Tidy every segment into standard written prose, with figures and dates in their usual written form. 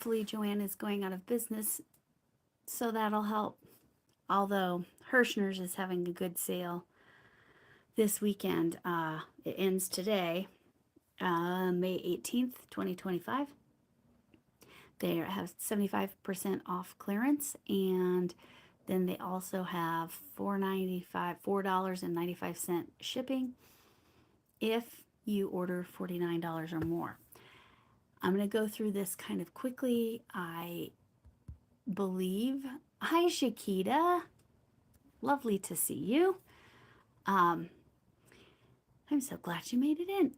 hopefully JoAnn is going out of business, so that'll help. Although Hirschner's is having a good sale this weekend. It ends today, May 18th, 2025. They have 75% off clearance, and then they also have $4.95 shipping if you order $49 or more. I'm going to go through this kind of quickly. I believe. Hi, Shakita. Lovely to see you. I'm so glad you made it in.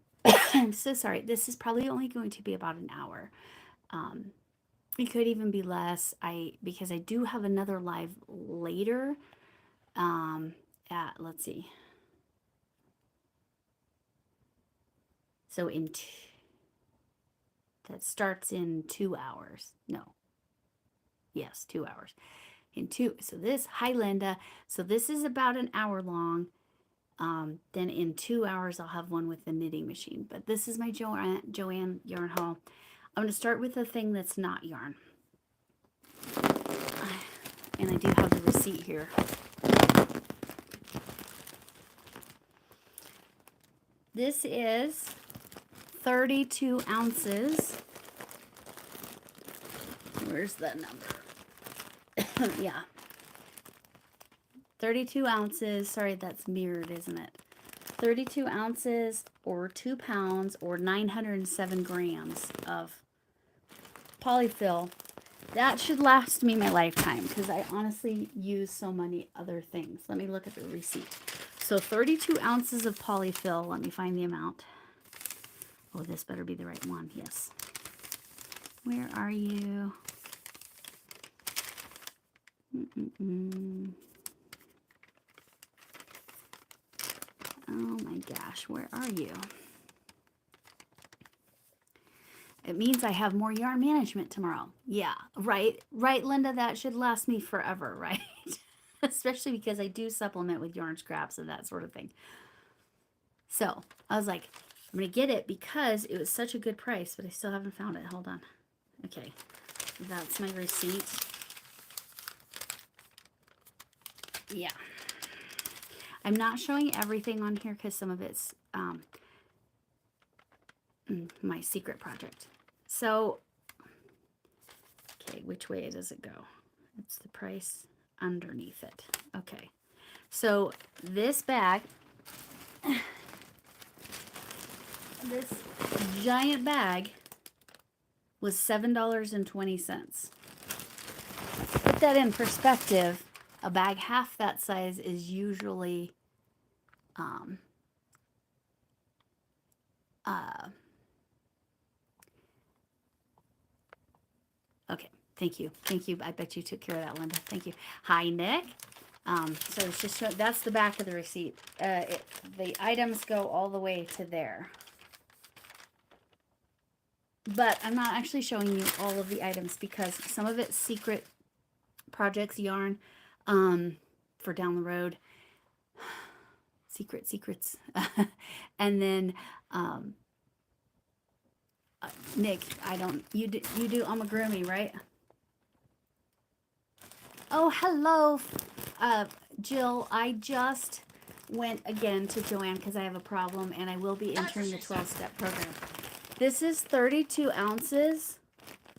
I'm so sorry. This is probably only going to be about an hour. It could even be less. Because I do have another live later. Let's see. So that starts in 2 hours. No. Yes, 2 hours. Hi Linda. So this is about an hour long. Then in 2 hours, I'll have one with the knitting machine. But this is my JoAnn yarn haul. I'm going to start with the thing that's not yarn. And I do have the receipt here. This is 32 ounces. Where's the number? Yeah. 32 ounces. Sorry, that's mirrored, isn't it? 32 ounces or 2 pounds or 907 grams of polyfill. That should last me my lifetime because I honestly use so many other things. Let me look at the receipt. So 32 ounces of polyfill. Let me find the amount. Oh, this better be the right one. Yes. Where are you? Oh my gosh, where are you? It means I have more yarn management tomorrow. Yeah, right, Linda, that should last me forever, right? Especially because I do supplement with yarn scraps and that sort of thing. So I was like, I'm going to get it because it was such a good price, but I still haven't found it. Hold on. Okay, that's my receipt. Yeah. I'm not showing everything on here because some of it's my secret project. So, okay, which way does it go? It's the price underneath it. Okay. So this bag, this giant bag was $7.20. Put that in perspective. A bag half that size is usually okay, thank you. I bet you took care of that, Linda. Thank you. Hi, Nick. So it's just that's the back of the receipt. The items go all the way to there. But I'm not actually showing you all of the items because some of it's secret projects yarn for down the road. Secrets. And then Nick, you do amigurumi, right? Oh, hello, Jill. I just went again to JoAnn because I have a problem and I will be entering the 12-step program. This is 32 ounces.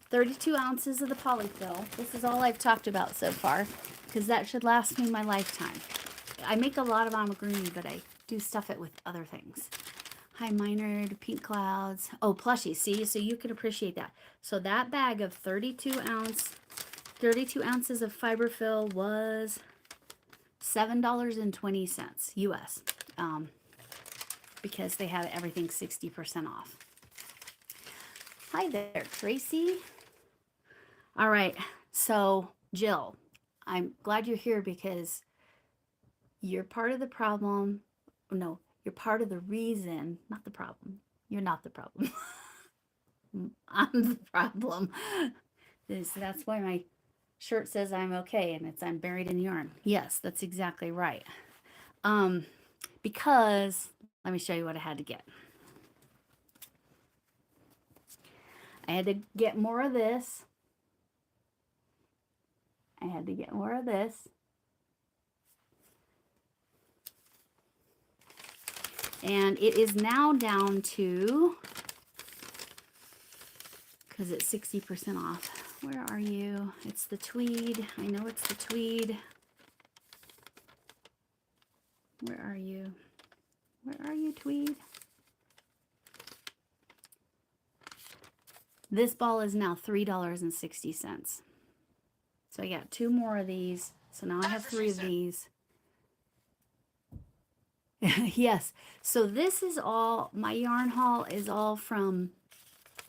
32 ounces of the polyfill. This is all I've talked about so far because that should last me my lifetime. I make a lot of amigurumi, but I do stuff it with other things. Hi, Minard, Pink Clouds. Oh, plushies. See, so you can appreciate that. So that bag of 32 ounces of fiberfill was $7.20 US because they had everything 60% off. Hi there, Tracy. All right, so Jill, I'm glad you're here because you're part of the problem. No, you're part of the reason, not the problem. You're not the problem. I'm the problem. That's why my shirt says I'm okay and I'm buried in yarn. Yes, that's exactly right. Because let me show you what I had to get. I had to get more of this I had to get more of this. And it is now down to, because it's 60% off. Where are you? It's the tweed. I know it's the tweed. Where are you? Where are you, tweed? This ball is now $3.60. So I got 2 more of these. So now I have 3 of these. Yes. So this is all, my yarn haul is all from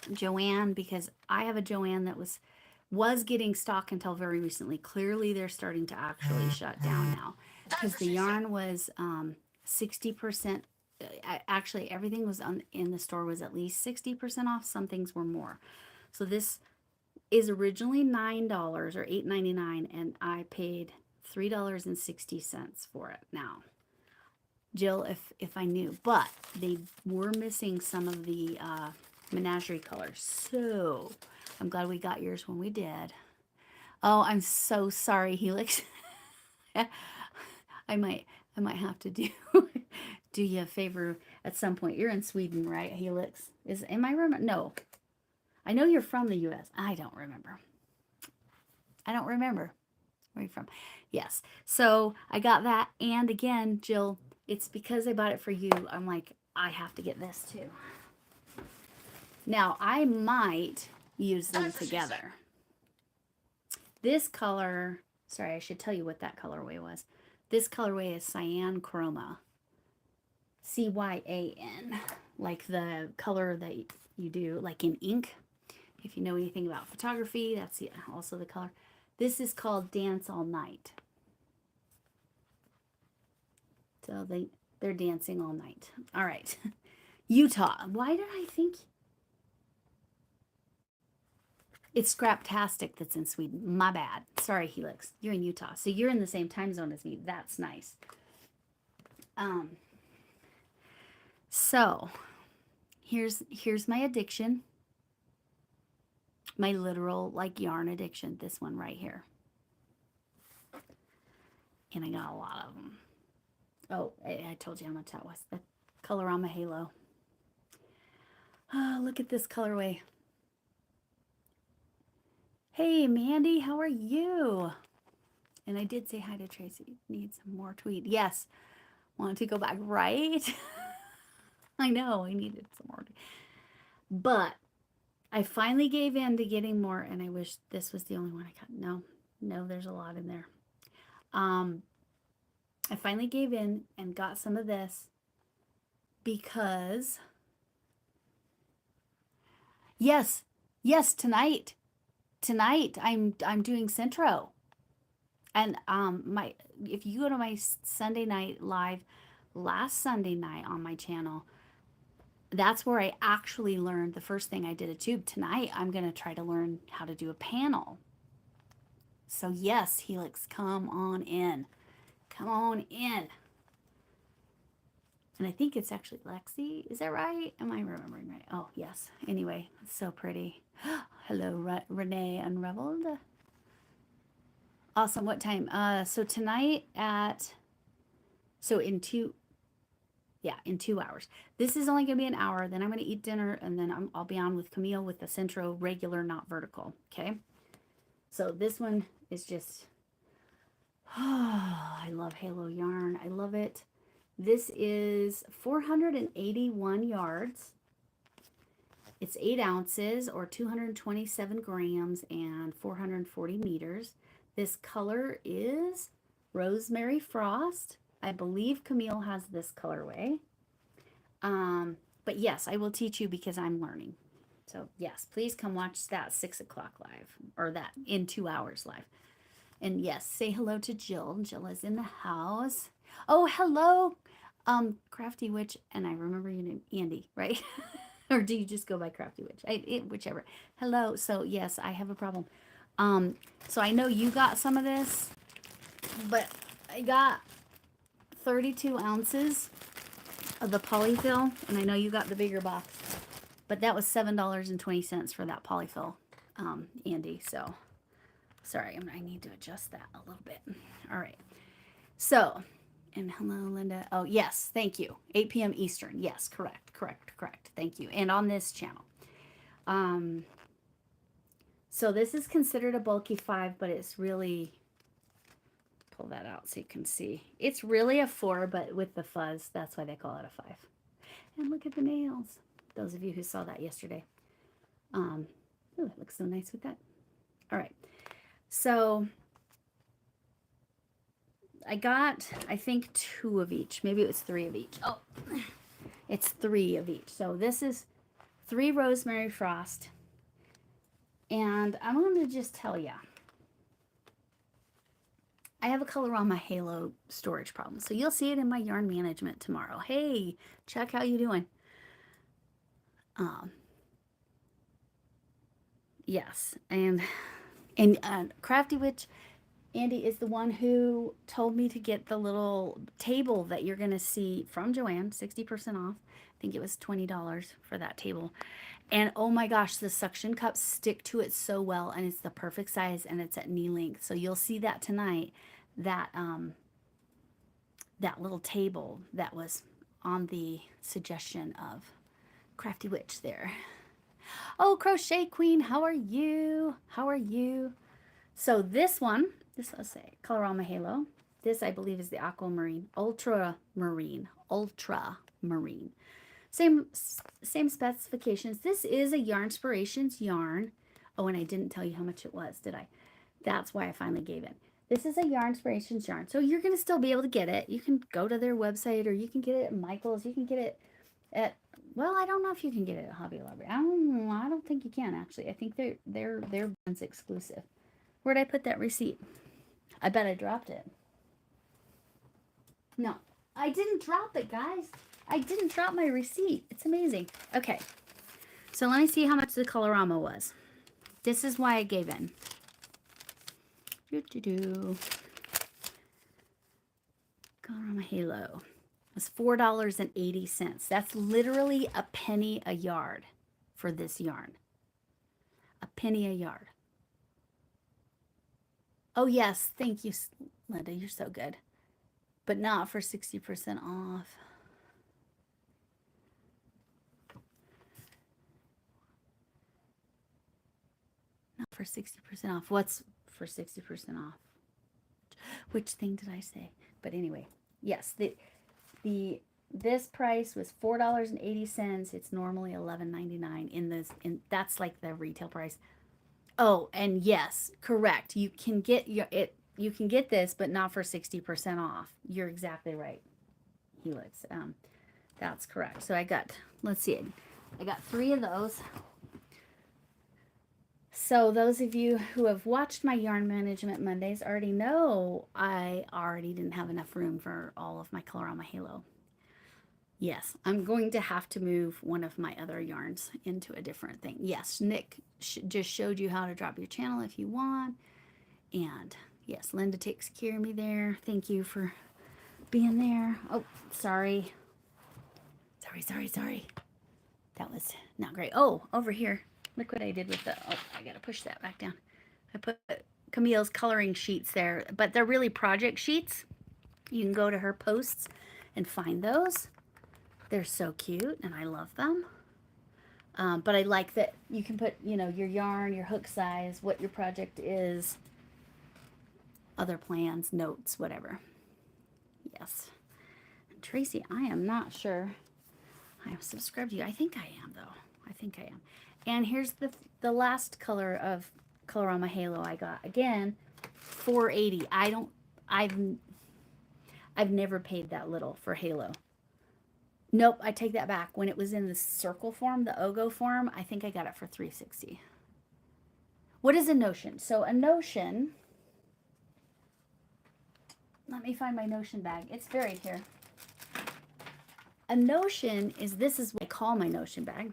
JoAnn, because I have a JoAnn that was getting stock until very recently. Clearly they're starting to actually shut down now, because the yarn was 60%. Actually, everything was in the store was at least 60% off. Some things were more. So this is originally $9 or $8.99, and I paid $3.60 for it now. Jill, if I knew, but they were missing some of the Menagerie colors. So I'm glad we got yours when we did. Oh, I'm so sorry, Helix. I might have to do you a favor at some point. You're in Sweden, right, Helix? Am I remember? No. I know you're from the US. I don't remember. Where are you from? Yes. So I got that. And again, Jill, it's because I bought it for you. I'm like, I have to get this too. Now, I might use them together. This color, sorry, I should tell you what that colorway was. This colorway is Cyan Chroma. C-Y-A-N. Like the color that you do, like in ink. If you know anything about photography, that's also the color. This is called Dance All Night. So they're dancing all night. All right. Utah. Why did I think it's Scraptastic that's in Sweden? My bad. Sorry, Helix. You're in Utah. So you're in the same time zone as me. That's nice. So here's my addiction. My literal like yarn addiction. This one right here. And I got a lot of them. Oh, I told you how much that was. The Colorama Halo. Oh, look at this colorway. Hey, Mandy, how are you? And I did say hi to Tracy. Need some more tweed. Yes. Want to go back, right? I know, I needed some more. But I finally gave in to getting more, and I wish this was the only one I got. No, there's a lot in there. I finally gave in and got some of this because yes, tonight I'm doing Centro. And if you go to my Sunday night live last Sunday night on my channel, that's where I actually learned the first thing I did a tube. Tonight I'm going to try to learn how to do a panel. So yes, Helix, come on in. Come on in. And I think it's actually Lexi. Is that right? Am I remembering right? Oh, yes. Anyway, it's so pretty. Hello, Renee Unraveled. Awesome. What time? So tonight in 2 hours. This is only going to be an hour. Then I'm going to eat dinner, and then I'll be on with Camille with the Centro regular, not vertical. Okay. So this one is just, I love Halo yarn. I love it. This is 481 yards. It's 8 ounces or 227 grams and 440 meters. This color is Rosemary Frost. I believe Camille has this colorway. But yes, I will teach you because I'm learning. So yes, please come watch that 6 o'clock live, or that in 2 hours live. And yes, say hello to Jill. Jill is in the house. Oh, hello, Crafty Witch. And I remember your name, Andy, right? Or do you just go by Crafty Witch? Whichever. Hello. So yes, I have a problem. So I know you got some of this, but I got 32 ounces of the polyfill, and I know you got the bigger box, but that was $7.20 for that polyfill, Andy. So Sorry, I need to adjust that a little bit. All right. So, and hello, Linda. Oh, yes, thank you. 8 p.m. Eastern. Yes, correct. Thank you. And on this channel. So this is considered a bulky 5, but it's really, pull that out so you can see. It's really a 4, but with the fuzz, that's why they call it a 5. And look at the nails. Those of you who saw that yesterday. Oh, it looks so nice with that. All right. So I got, I think, 2 of each. Maybe it was 3 of each. Oh, it's 3 of each. So this is 3 rosemary frost. And I'm going to just tell you, I have a Colorama Halo storage problem. So you'll see it in my yarn management tomorrow. Hey, Chuck, how you doing? Yes, and Crafty Witch, Andy is the one who told me to get the little table that you're going to see from JoAnn, 60% off. I think it was $20 for that table. And oh my gosh, the suction cups stick to it so well, and it's the perfect size, and it's at knee length. So you'll see that tonight, that that little table that was on the suggestion of Crafty Witch there. Oh, Crochet Queen, how are you? How are you? So this one, this I'll say, Colorama Halo. This I believe is the aquamarine, ultramarine. Same specifications. This is a Yarnspirations yarn. Oh, and I didn't tell you how much it was, did I? That's why I finally gave in. This is a Yarnspirations yarn. So you're going to still be able to get it. You can go to their website, or you can get it at Michael's. You can get it at, well, I don't know if you can get it at Hobby Lobby. I don't think you can, actually. I think they're brand's exclusive. Where'd I put that receipt? I bet I dropped it. No, I didn't drop it, guys. I didn't drop my receipt. It's amazing. Okay, so let me see how much the Colorama was. This is why I gave in. Colorama Halo was $4.80. That's literally a penny a yard for this yarn. A penny a yard. Oh yes, thank you, Linda. You're so good. But not for 60% off. Not for 60% off. What's for 60% off? Which thing did I say? But anyway, yes, this price was $4.80. It's normally $11.99 in this, and that's like the retail price. Oh, and yes, correct. You can get you can get this, but not for 60% off. You're exactly right, Helix. That's correct. So I got, let's see, I got 3 of those. So those of you who have watched my Yarn Management Mondays already know I already didn't have enough room for all of my Colorama Halo. Yes, I'm going to have to move one of my other yarns into a different thing. Yes, Nick just showed you how to drop your channel if you want. And yes, Linda takes care of me there. Thank you for being there. Oh, sorry. Sorry. That was not great. Oh, over here. Look what I did with the, oh, I got to push that back down. I put Camille's coloring sheets there, but they're really project sheets. You can go to her posts and find those. They're so cute, and I love them. But I like that you can put, you know, your yarn, your hook size, what your project is, other plans, notes, whatever. Yes. And Tracy, I am not sure I have subscribed to you. I think I am, though. I think I am. And here's the last color of Colorama Halo I got. Again, $4.80. I've never paid that little for Halo. Nope, I take that back. When it was in the circle form, the Ogo form, I think I got it for $3.60. What is a notion? So a notion, let me find my notion bag. It's buried here. A notion is, this is what I call my notion bag.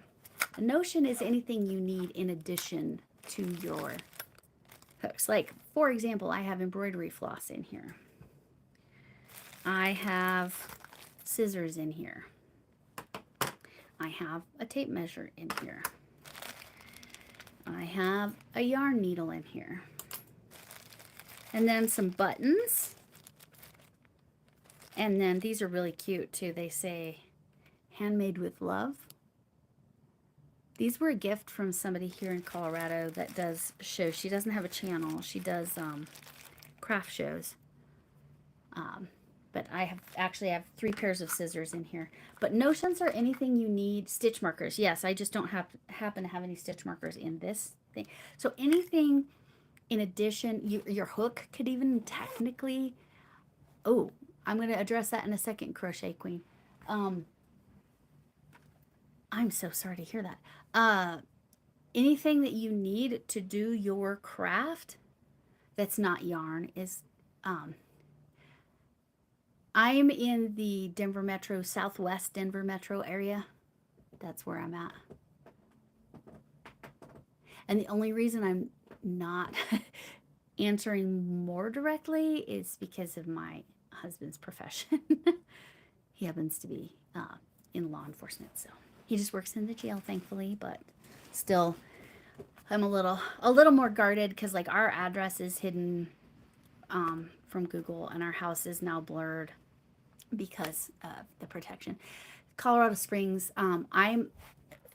A notion is anything you need in addition to your hooks. Like, for example, I have embroidery floss in here. I have scissors in here. I have a tape measure in here. I have a yarn needle in here. And then some buttons. And then these are really cute too. They say handmade with love. These were a gift from somebody here in Colorado that does shows. She doesn't have a channel. She does craft shows. But I have 3 pairs of scissors in here. But notions or anything you need. Stitch markers. Yes, I just don't happen to have any stitch markers in this thing. So anything in addition, your hook could even technically, oh, I'm going to address that in a second, Crochet Queen. I'm so sorry to hear that. Anything that you need to do your craft that's not yarn is, I'm in the Denver Metro, Southwest Denver Metro area. That's where I'm at. And the only reason I'm not answering more directly is because of my husband's profession. He happens to be in law enforcement, so he just works in the jail, thankfully, but still I'm a little more guarded because like our address is hidden from Google and our house is now blurred because of the protection. Colorado Springs, I'm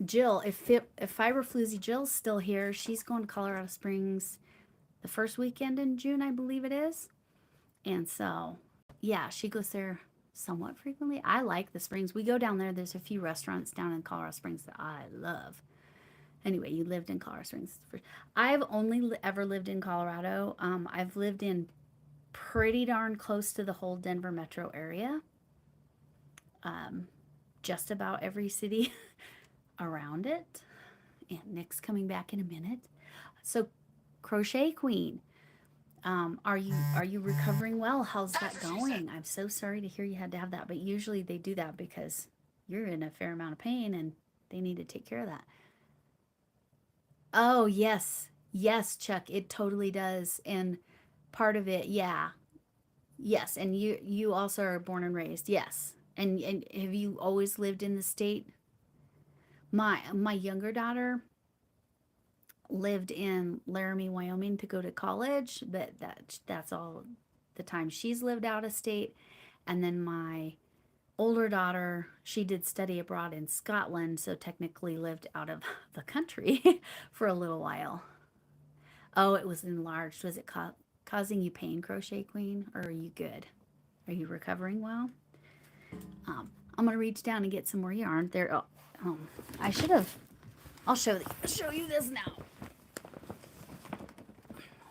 Jill, if Fiberfloozy Jill's still here, she's going to Colorado Springs the first weekend in June, I believe it is. And so, yeah, she goes there somewhat frequently. I like the Springs. We go down there. There's a few restaurants down in Colorado Springs that I love. Anyway, you lived in Colorado Springs. I've only ever lived in Colorado. I've lived in pretty darn close to the whole Denver metro area. Just about every city around it. And Nick's coming back in a minute. So, Crochet Queen, are you recovering well? How's that going? I'm so sorry to hear you had to have that, but usually they do that because you're in a fair amount of pain and they need to take care of that. Oh, yes. Yes, Chuck, it totally does. And part of it, yeah. Yes, and you also are born and raised. Yes. And have you always lived in the state? My younger daughter lived in Laramie, Wyoming to go to college, but that's all the time she's lived out of state. And then my older daughter, she did study abroad in Scotland, so technically lived out of the country for a little while. Oh, it was enlarged. Was it causing you pain, Crochet Queen, or are you good? Are you recovering well? I'm gonna reach down and get some more yarn. There. Oh, I should have. I'll show you this now.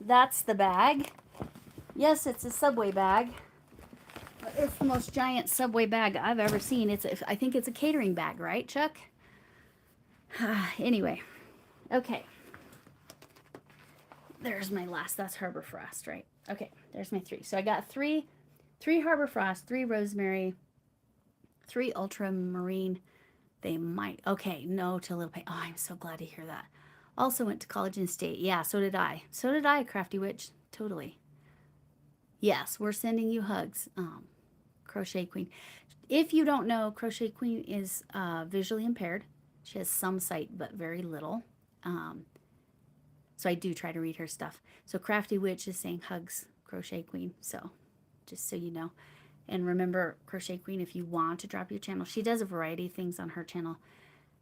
That's the bag. Yes, it's a Subway bag. It's the most giant Subway bag I've ever seen. I think it's a catering bag, right, Chuck? Anyway, okay. There's my last. That's Harbor Frost, right? Okay, there's my 3. So I got 3 Harbor Frost, 3 Rosemary, 3 Ultramarine. They might. Okay, no to Little Paint. Oh, I'm so glad to hear that. Also went to college in state. Yeah, so did I. So did I, Crafty Witch. Totally. Yes, we're sending you hugs, Crochet Queen. If you don't know, Crochet Queen is visually impaired. She has some sight, but very little. So I do try to read her stuff. So Crafty Witch is saying hugs, Crochet Queen. So just so you know. And remember, Crochet Queen, if you want to drop your channel, she does a variety of things on her channel.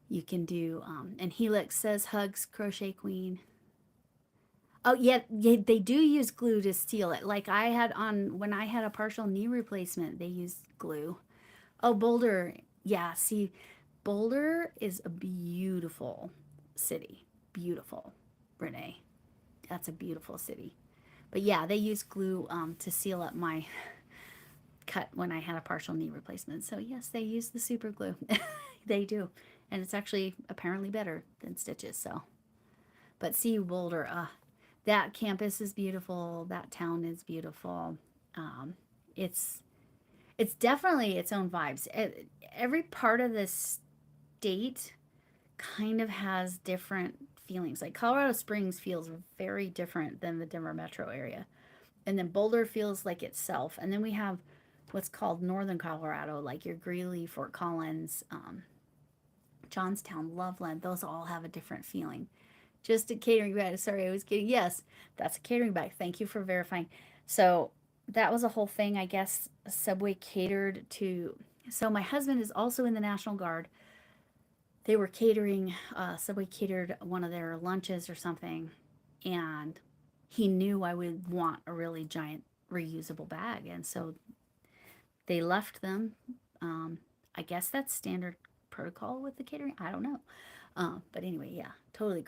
You can do, and Helix says hugs, Crochet Queen. Oh, yeah, they do use glue to seal it. Like I had when I had a partial knee replacement, they used glue. Oh, Boulder. Yeah, see, Boulder is a beautiful city. Beautiful, Renee. That's a beautiful city. But yeah, they use glue to seal up my cut when I had a partial knee replacement. So yes, they use the super glue. They do. And it's actually apparently better than stitches. So, but see, Boulder, that campus is beautiful. That town is beautiful. It's definitely its own vibes. Every part of the state kind of has different feelings. Like Colorado Springs feels very different than the Denver metro area. And then Boulder feels like itself. And then we have what's called Northern Colorado, like your Greeley, Fort Collins, Johnstown, Loveland. Those all have a different feeling. Just a catering bag. Sorry, I was kidding. Yes, that's a catering bag. Thank you for verifying. So that was a whole thing. I guess Subway catered to. So my husband is also in the National Guard. They were catering, Subway catered one of their lunches or something, and he knew I would want a really giant reusable bag. And so they left them. Um, I guess that's standard protocol with the catering. I don't know. But anyway, yeah, totally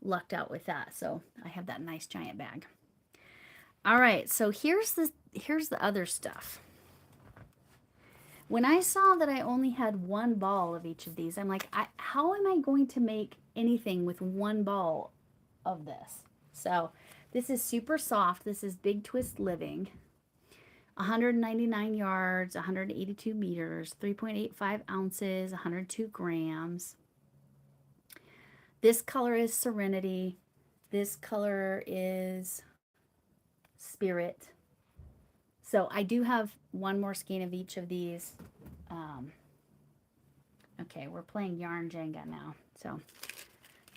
lucked out with that. So I have that nice giant bag. All right, so here's the other stuff. When I saw that I only had one ball of each of these, I'm like, how am I going to make anything with one ball of this? So this is super soft. This is Big Twist Living. 199 yards, 182 meters, 3.85 ounces, 102 grams. This color is Serenity. This color is Spirit. So I do have one more skein of each of these. Okay, we're playing Yarn Jenga now. So,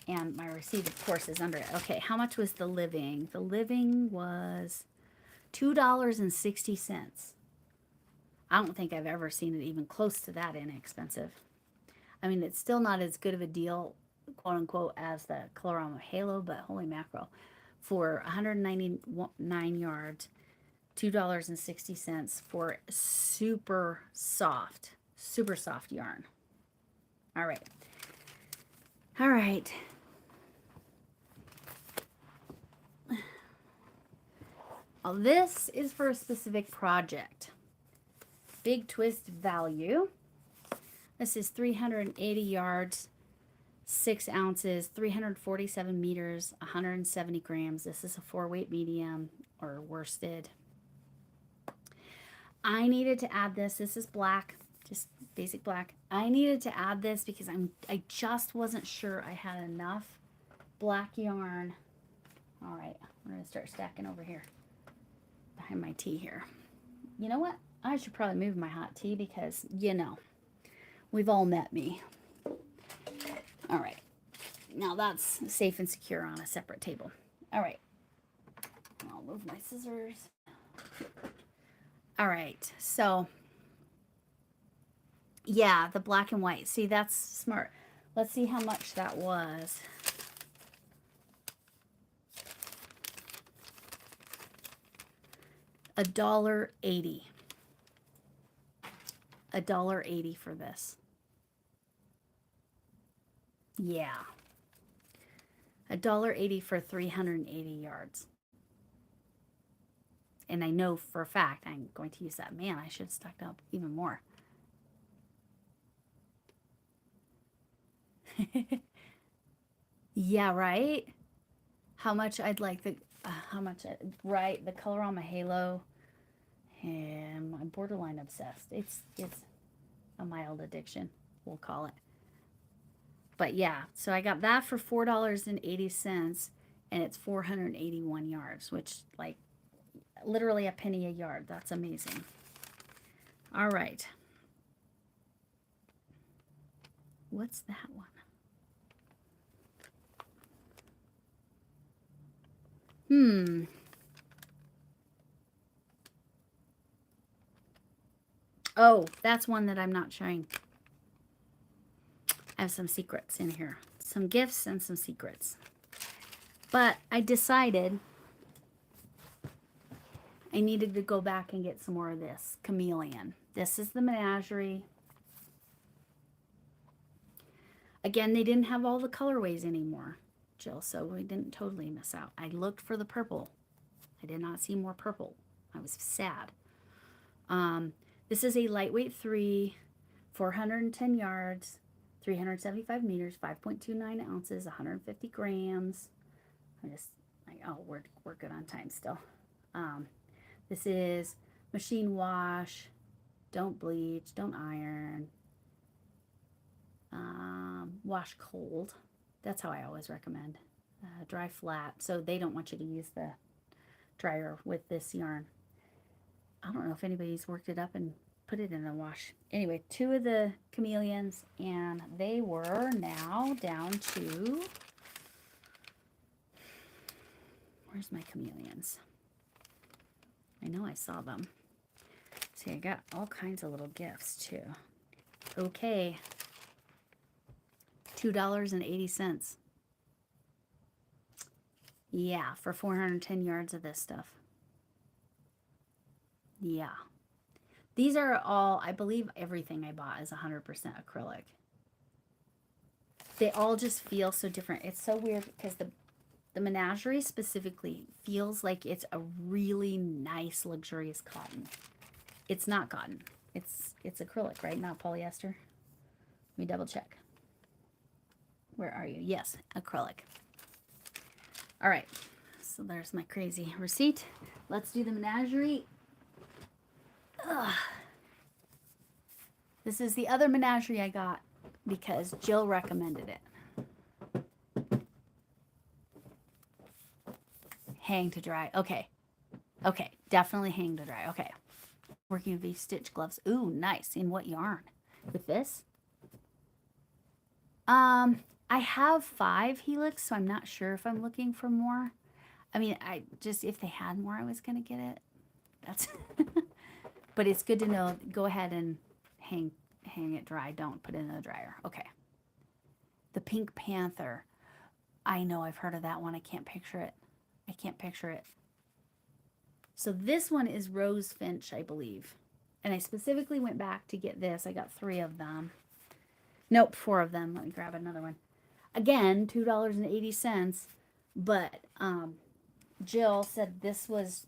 and my receipt, of course, is under it. Okay, how much was the Living? The Living was $2.60. I don't think I've ever seen it even close to that inexpensive. I mean, it's still not as good of a deal, quote unquote, as the Colorama Halo, but holy mackerel. For 199 yards, $2.60 for super soft yarn. All right. All right. Well, this is for a specific project. Big Twist Value. This is 380 yards, 6 ounces, 347 meters, 170 grams. This is a 4-weight medium or worsted. I needed to add this. This is black, just basic black. I needed to add this because I just wasn't sure I had enough black yarn. All right, we're gonna start stacking over here behind my tea here. You know what? I should probably move my hot tea because, you know, we've all met me. All right, now that's safe and secure on a separate table. All right, I'll move my scissors. All right, so yeah, the black and white. See, that's smart. Let's see how much that was. $1.80. $1.80 for this. Yeah. $1.80 for 380 yards. And I know for a fact I'm going to use that. Man, I should have stocked up even more. Yeah, right? How much I'd like the, right, the Colorama Halo. And I'm borderline obsessed. It's a mild addiction, we'll call it. But yeah, so I got that for $4.80, and it's 481 yards, which, like, literally a penny a yard. That's amazing. All right. What's that one? Oh, that's one that I'm not showing. I have some secrets in here. Some gifts and some secrets. But I decided I needed to go back and get some more of this chameleon. This is the Menagerie. Again, they didn't have all the colorways anymore, Jill, so we didn't totally miss out. I looked for the purple. I did not see more purple. I was sad. This is a lightweight 3, 410 yards, 375 meters, 5.29 ounces, 150 grams. I'm just like, oh, we're good on time still. This is machine wash, don't bleach, don't iron, wash cold. That's how I always recommend. Dry flat, so they don't want you to use the dryer with this yarn. I don't know if anybody's worked it up and put it in the wash. Anyway, 2 of the chameleons, and they were now down to, where's my chameleons? I know I saw them. See, I got all kinds of little gifts too. Okay. $2.80. Yeah, for 410 yards of this stuff. Yeah. These are all, I believe everything I bought is 100% acrylic. They all just feel so different. It's so weird because the Menagerie specifically feels like it's a really nice, luxurious cotton. It's not cotton. It's acrylic, right? Not polyester. Let me double check. Where are you? Yes, acrylic. All right. So there's my crazy receipt. Let's do the Menagerie. Ugh. This is the other Menagerie I got because Jill recommended it. Hang to dry. Okay. Okay. Definitely hang to dry. Okay. Working with these stitch gloves. Ooh, nice. In what yarn? With this? I have 5 helix, so I'm not sure if I'm looking for more. I mean, if they had more, I was going to get it. That's, but it's good to know. Go ahead and hang it dry. Don't put it in the dryer. Okay. The Pink Panther. I know I've heard of that one. I can't picture it. I can't picture it. So this one is Rose Finch, I believe. And I specifically went back to get this. I got 3 of them. Nope, 4 of them. Let me grab another one. Again, $2.80. But Jill said this was,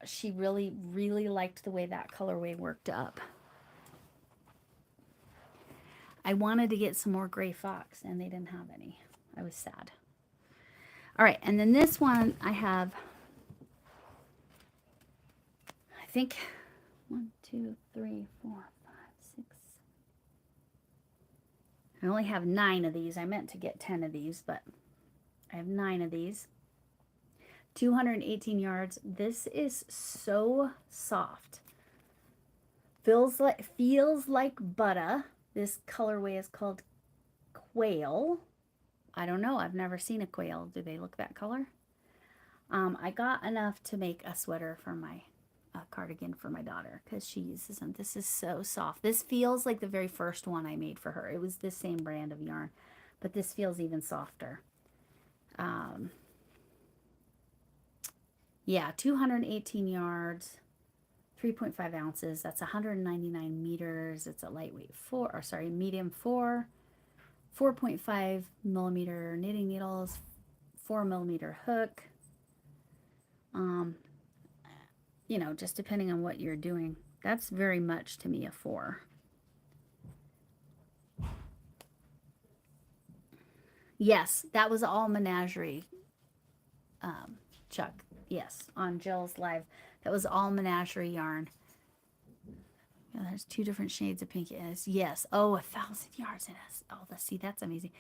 she really, really liked the way that colorway worked up. I wanted to get some more Gray Fox, and they didn't have any. I was sad. All right, and then this one I have, I think, 1, 2, 3, 4, 5, 6. I only have 9 of these. I meant to get 10 of these, but I have 9 of these. 218 yards. This is so soft. Feels like butter. This colorway is called Quail. I don't know. I've never seen a quail. Do they look that color? I got enough to make a sweater for my cardigan for my daughter because she uses them. This is so soft. This feels like the very first one I made for her. It was the same brand of yarn, but this feels even softer. Yeah, 218 yards, 3.5 ounces. That's 199 meters. It's a lightweight medium 4, 4.5 millimeter knitting needles, 4 millimeter hook. You know, just depending on what you're doing. That's very much to me a 4. Yes, that was all Menagerie, Chuck. Yes, on Jill's live. That was all Menagerie yarn. Yeah, there's 2 different shades of pink. Yes. Oh, 1,000 yards in us. Oh, see, that's amazing.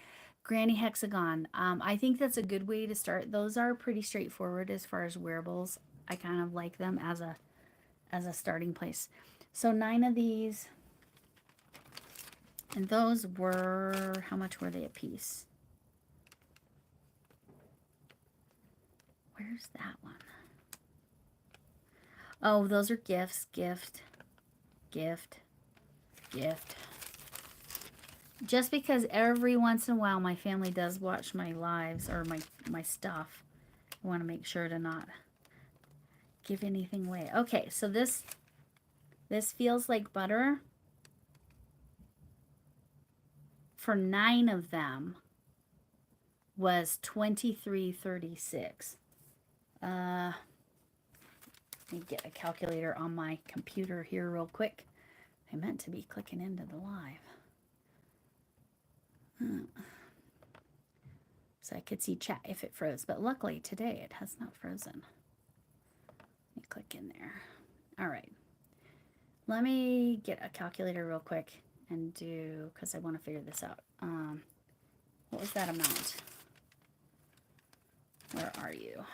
Granny Hexagon. I think that's a good way to start. Those are pretty straightforward as far as wearables. I kind of like them as a starting place. So 9 of these. And those were, how much were they a piece? Where's that one? Oh, those are gifts. Gift. Just because every once in a while my family does watch my lives or my stuff, I want to make sure to not give anything away. Okay, so this feels like butter. For 9 of them was $23.36. Let me get a calculator on my computer here real quick. I meant to be clicking into the live. So I could see chat if it froze, but luckily today it has not frozen. Let me click in there. All right. Let me get a calculator real quick and do, because I want to figure this out. What was that amount? Where are you?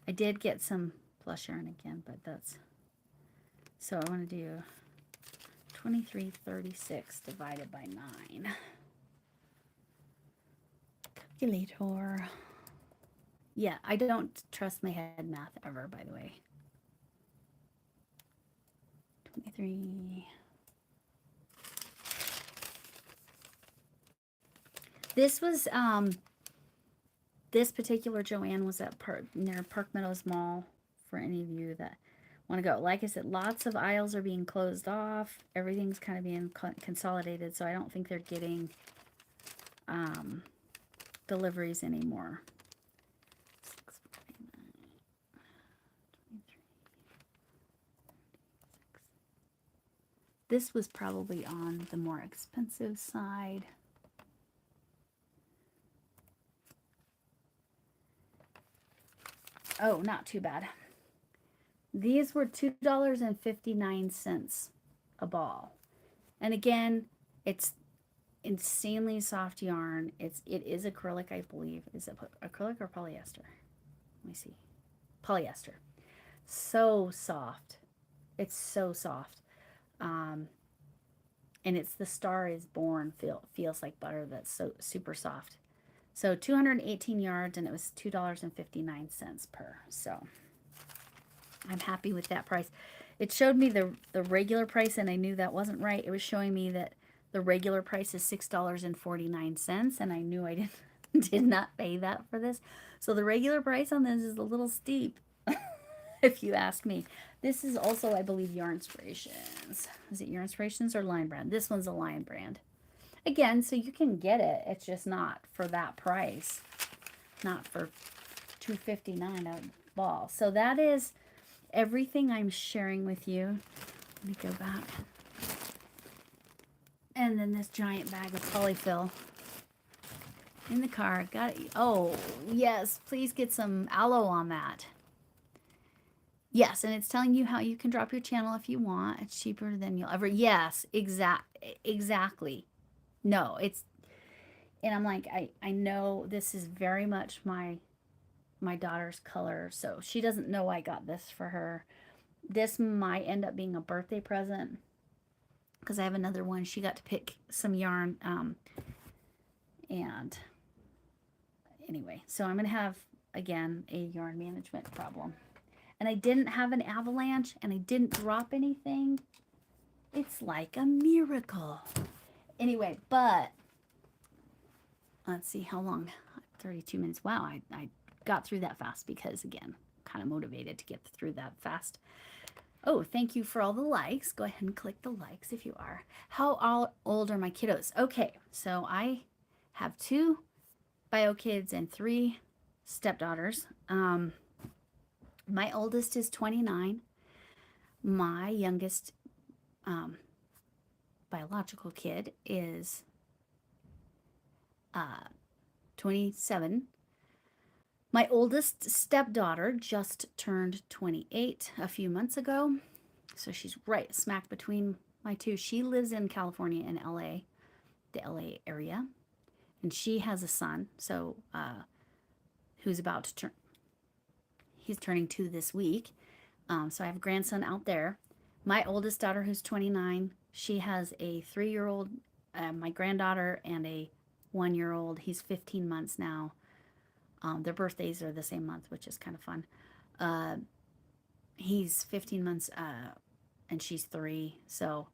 I did get some plush yarn again, but that's, so I want to do 2336 divided by 9. Calculator. Yeah, I don't trust my head math ever, by the way. 23. This was, this particular JoAnn was at near Park Meadows Mall for any of you that want to go. Like I said, lots of aisles are being closed off. Everything's kind of being consolidated, so I don't think they're getting deliveries anymore. This was probably on the more expensive side. Oh, not too bad. These were $2.59 a ball. And again, it's insanely soft yarn. It is acrylic, I believe. Is it acrylic or polyester? Let me see. Polyester. So soft. It's so soft. And it's the Star is Born feels like butter that's so super soft. So 218 yards, and it was $2.59 per. So I'm happy with that price. It showed me the regular price, and I knew that wasn't right. It was showing me that the regular price is $6.49, and I knew I did not pay that for this. So the regular price on this is a little steep, if you ask me. This is also, I believe, Yarn Inspirations. Is it Yarn Inspirations or Line Brand? This one's a Line Brand. Again, so you can get it. It's just not for that price. Not for $2.59 a ball. So that is everything I'm sharing with you. Let me go back. And then this giant bag of polyfill in the car. Got it. Oh, yes. Please get some aloe on that. Yes, and it's telling you how you can drop your channel if you want. It's cheaper than you'll ever. Yes, exactly. No, it's, and I'm like, I know this is very much my daughter's color, so she doesn't know I got this for her. This might end up being a birthday present because I have another one. She got to pick some yarn, and anyway, so I'm gonna have again a yarn management problem, and I didn't have an avalanche, and I didn't drop anything. It's like a miracle. Anyway, but let's see how long. 32 minutes. Wow, I got through that fast because, again, kind of motivated to get through that fast. Oh, thank you for all the likes. Go ahead and click the likes if you are. How old are my kiddos? Okay, so I have 2 bio kids and 3 stepdaughters. My oldest is 29. My youngest biological kid is 27. My oldest stepdaughter just turned 28 a few months ago, so she's right smack between my two. She lives in California in LA, the LA area, and she has a son, so who's about to turn, he's turning 2 this week. So I have a grandson out there. My oldest daughter, who's 29, she has a 3-year-old, my granddaughter, and a 1-year-old. He's 15 months now. Their birthdays are the same month, which is kind of fun. He's 15 months, and she's 3, so,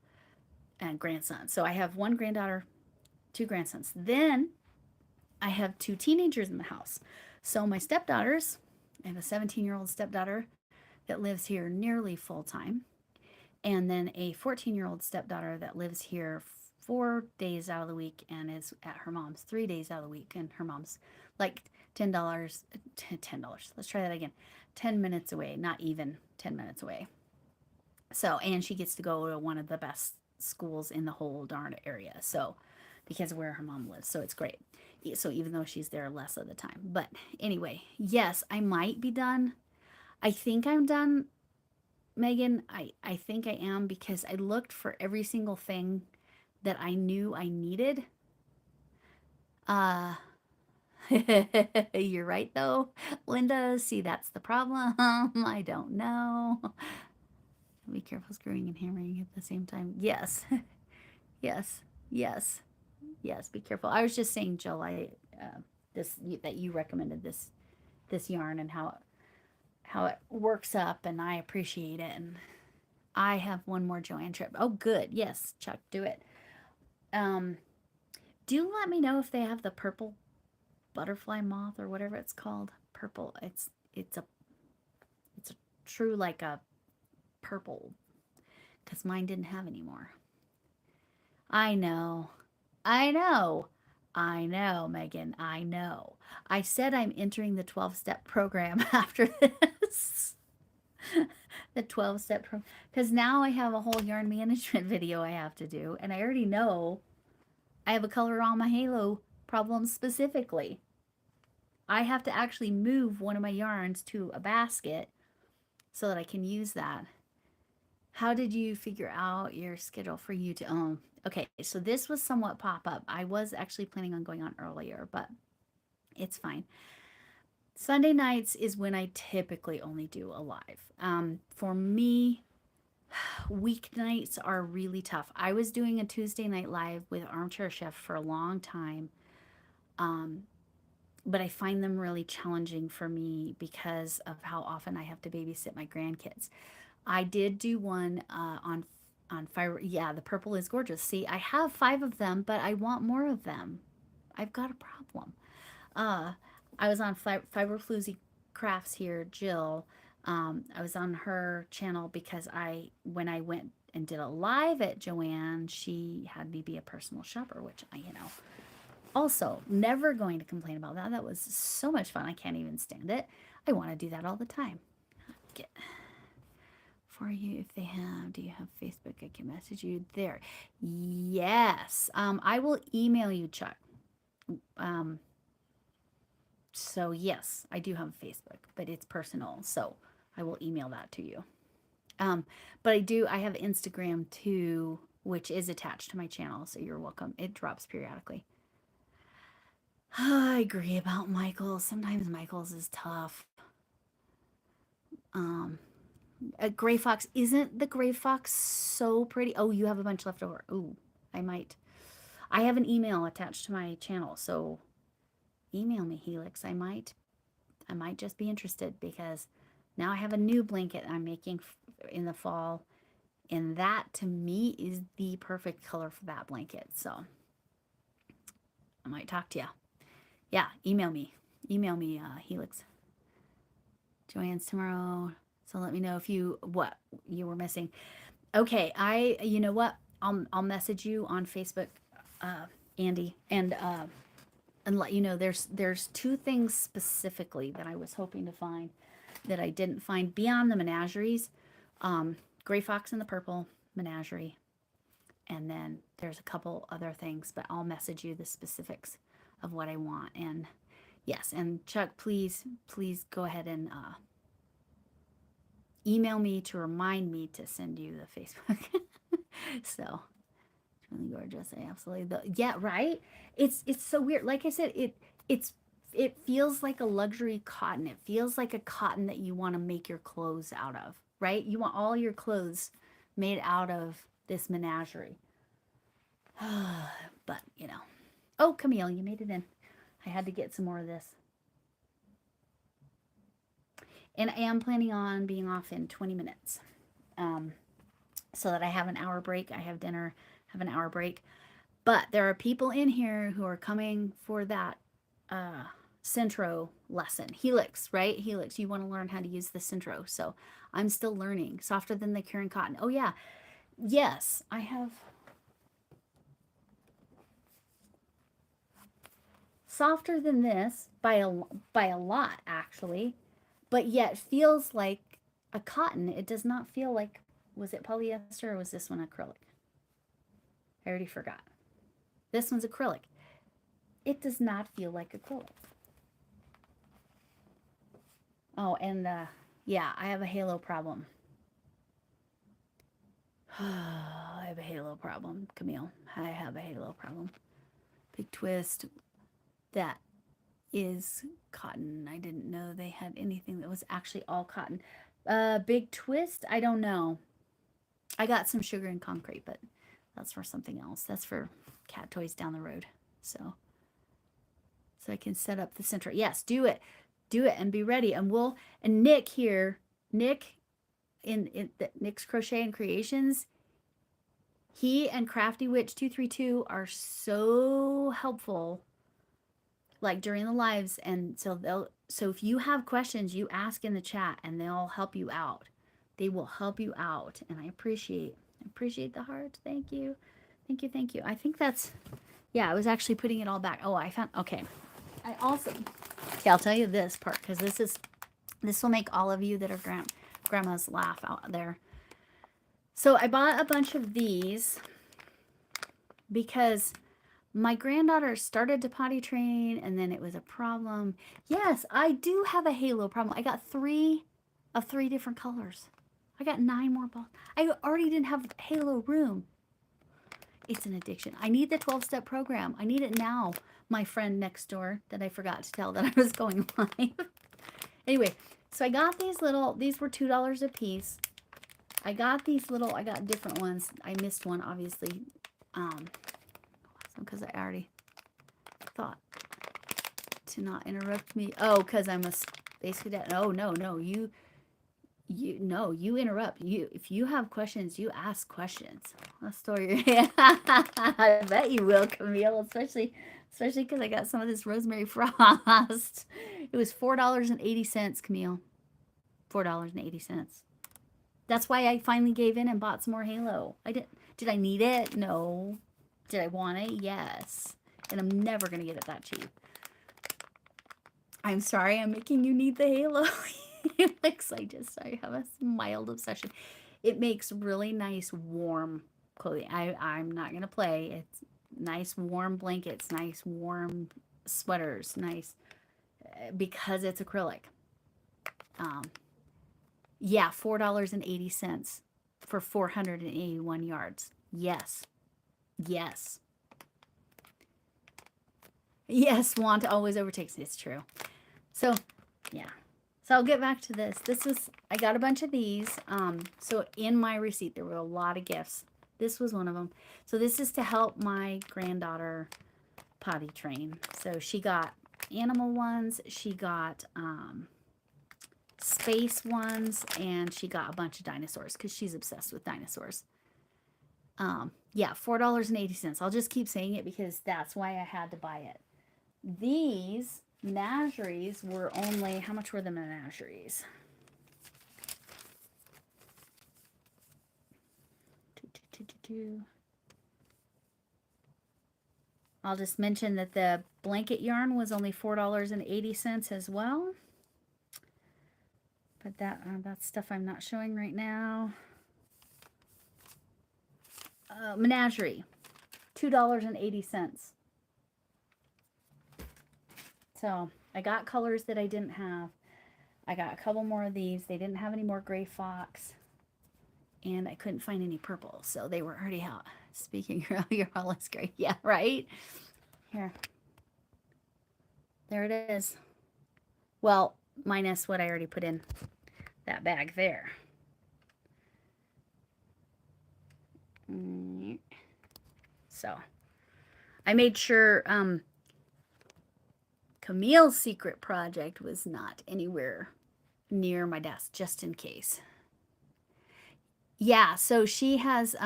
and grandson. So I have 1 granddaughter, 2 grandsons. Then I have 2 teenagers in the house. So my stepdaughters, I have a 17-year-old stepdaughter that lives here nearly full-time, and then a 14-year-old stepdaughter that lives here 4 days out of the week and is at her mom's 3 days out of the week, and her mom's like $10. Let's try that again. 10 minutes away, not even 10 minutes away. So, and she gets to go to one of the best schools in the whole darn area. So, because of where her mom lives. So it's great. So even though she's there less of the time. But anyway, yes, I might be done. I think I'm done, Megan. I think I am, because I looked for every single thing that I knew I needed. You're right, though, Linda. See, that's the problem. I don't know. Be careful screwing and hammering at the same time. Yes. Yes. Yes. Yes. Be careful. I was just saying, Jill, this that you recommended this yarn and how it works up, and I appreciate it. And I have one more JoAnn trip. Oh, good. Yes, Chuck, do it. Um, do let me know if they have the purple butterfly moth or whatever it's called. Purple. It's a true like a purple, because mine didn't have any more. I know. I know. I know, Megan. I know. I said I'm entering the 12-step program after this. The 12-step program. Because now I have a whole yarn management video I have to do. And I already know I have a Colorama Halo problem specifically. I have to actually move one of my yarns to a basket so that I can use that. How did you figure out your schedule for you to own? Okay, so this was somewhat pop up. I was actually planning on going on earlier, but it's fine. Sunday nights is when I typically only do a live. For me, weeknights are really tough. I was doing a Tuesday night live with Armchair Chef for a long time, but I find them really challenging for me because of how often I have to babysit my grandkids. I did do one on fire. Yeah, the purple is gorgeous. See, I have 5 of them, but I want more of them. I've got a problem. I was on Fiberfloozy Crafts here, Jill. I was on her channel because when I went and did a live at JoAnn, she had me be a personal shopper, which also never going to complain about that. That was so much fun. I can't even stand it. I want to do that all the time. Get for you if they have. Do you have Facebook? I can message you there. Yes. I will email you, Chuck. So yes, I do have Facebook, but it's personal. So I will email that to you. But I have Instagram too, which is attached to my channel. So you're welcome. It drops periodically. I agree about Michael's. Sometimes Michael's is tough. A gray fox. Isn't the gray fox so pretty? Oh, you have a bunch left over. Ooh, I might. I have an email attached to my channel, so email me, Helix. I might just be interested because now I have a new blanket I'm making in the fall, and that to me is the perfect color for that blanket. So I might talk to you. Yeah, email me, Helix. JoAnn's tomorrow, so let me know if what you were missing. Okay, you know what? I'll message you on Facebook, Andy, and let you know there's 2 things specifically that I was hoping to find that I didn't find beyond the menageries. Gray fox and the purple menagerie, and then there's a couple other things, but I'll message you the specifics of what I want. And yes, and Chuck, please go ahead and email me to remind me to send you the Facebook. So it's really gorgeous. I absolutely yeah, right. It's so weird. Like I said, it feels like a luxury cotton. It feels like a cotton that you want to make your clothes out of, right? You want all your clothes made out of this menagerie. But oh, Camille, you made it in. I had to get some more of this. And I am planning on being off in 20 minutes. So that I have an hour break. I have dinner, have an hour break. But there are people in here who are coming for that Centro lesson. Helix, right? Helix, you want to learn how to use the Centro. So I'm still learning. Softer than the Karen Cotton. Oh, yeah. Yes, I have. Softer than this by a lot, actually. But yet feels like a cotton. It does not feel like, was it polyester or was this one acrylic? I already forgot. This one's acrylic. It does not feel like acrylic. Oh, and yeah, I have a halo problem. I have a halo problem, Camille. I have a halo problem. Big twist. That is cotton. I didn't know they had anything that was actually all cotton. Big twist, I don't know. I got some sugar and concrete, but that's for something else. That's for cat toys down the road. So I can set up the center. Yes, do it. Do it and be ready. And Nick here, Nick in the Nick's Crochet and Creations, he and Crafty Witch 232 are so helpful, like during the lives. And so if you have questions, you ask in the chat and they'll help you out. They will help you out. And I appreciate the heart. Thank you. Thank you. Thank you. I think that's, yeah, I was actually putting it all back. Oh, I found, okay. I also, okay, I'll tell you this part, because this will make all of you that are grandmas laugh out there. So I bought a bunch of these because my granddaughter started to potty train and then it was a problem. Yes, I do have a halo problem. I got 3 of 3 different colors. I got 9 more balls. I already didn't have halo room. It's an addiction. I need the 12-step program. I need it now. My friend next door that I forgot to tell that I was going live. Anyway, so I got these little, these were $2 a piece. I got these little, I got different ones. I missed one, obviously, because I already thought to not interrupt me. Oh, because I'm a space cadet. Oh, no, you interrupt. If you have questions, you ask questions. I'll store your hand. I bet you will, Camille, especially because I got some of this rosemary frost. It was $4.80, Camille. $4.80. That's why I finally gave in and bought some more halo. Did I need it? No. Did I want it? Yes. And I'm never going to get it that cheap. I'm sorry I'm making you need the halo. Alex, I have a mild obsession. It makes really nice warm clothing. I'm not going to play. It's nice warm blankets, nice warm sweaters, nice, because it's acrylic. Yeah, $4.80 for 481 yards. Yes. Yes. Yes, want always overtakes. It's true. So, yeah. So I'll get back to this. I got a bunch of these. So in my receipt, there were a lot of gifts. This was one of them. So this is to help my granddaughter potty train. So she got animal ones. She got space ones. And she got a bunch of dinosaurs because she's obsessed with dinosaurs. Yeah, $4.80. I'll just keep saying it because that's why I had to buy it. These Menageries were only, how much were the Menageries? I'll just mention that the blanket yarn was only $4.80 as well. But that's stuff I'm not showing right now. Menagerie, $2.80. So I got colors that I didn't have. I got a couple more of these. They didn't have any more gray fox. And I couldn't find any purple. So they were already out. Speaking, you're all less gray. Yeah, right? Here. There it is. Well, minus what I already put in that bag there. So I made sure Camille's secret project was not anywhere near my desk, just in case. Yeah, so she has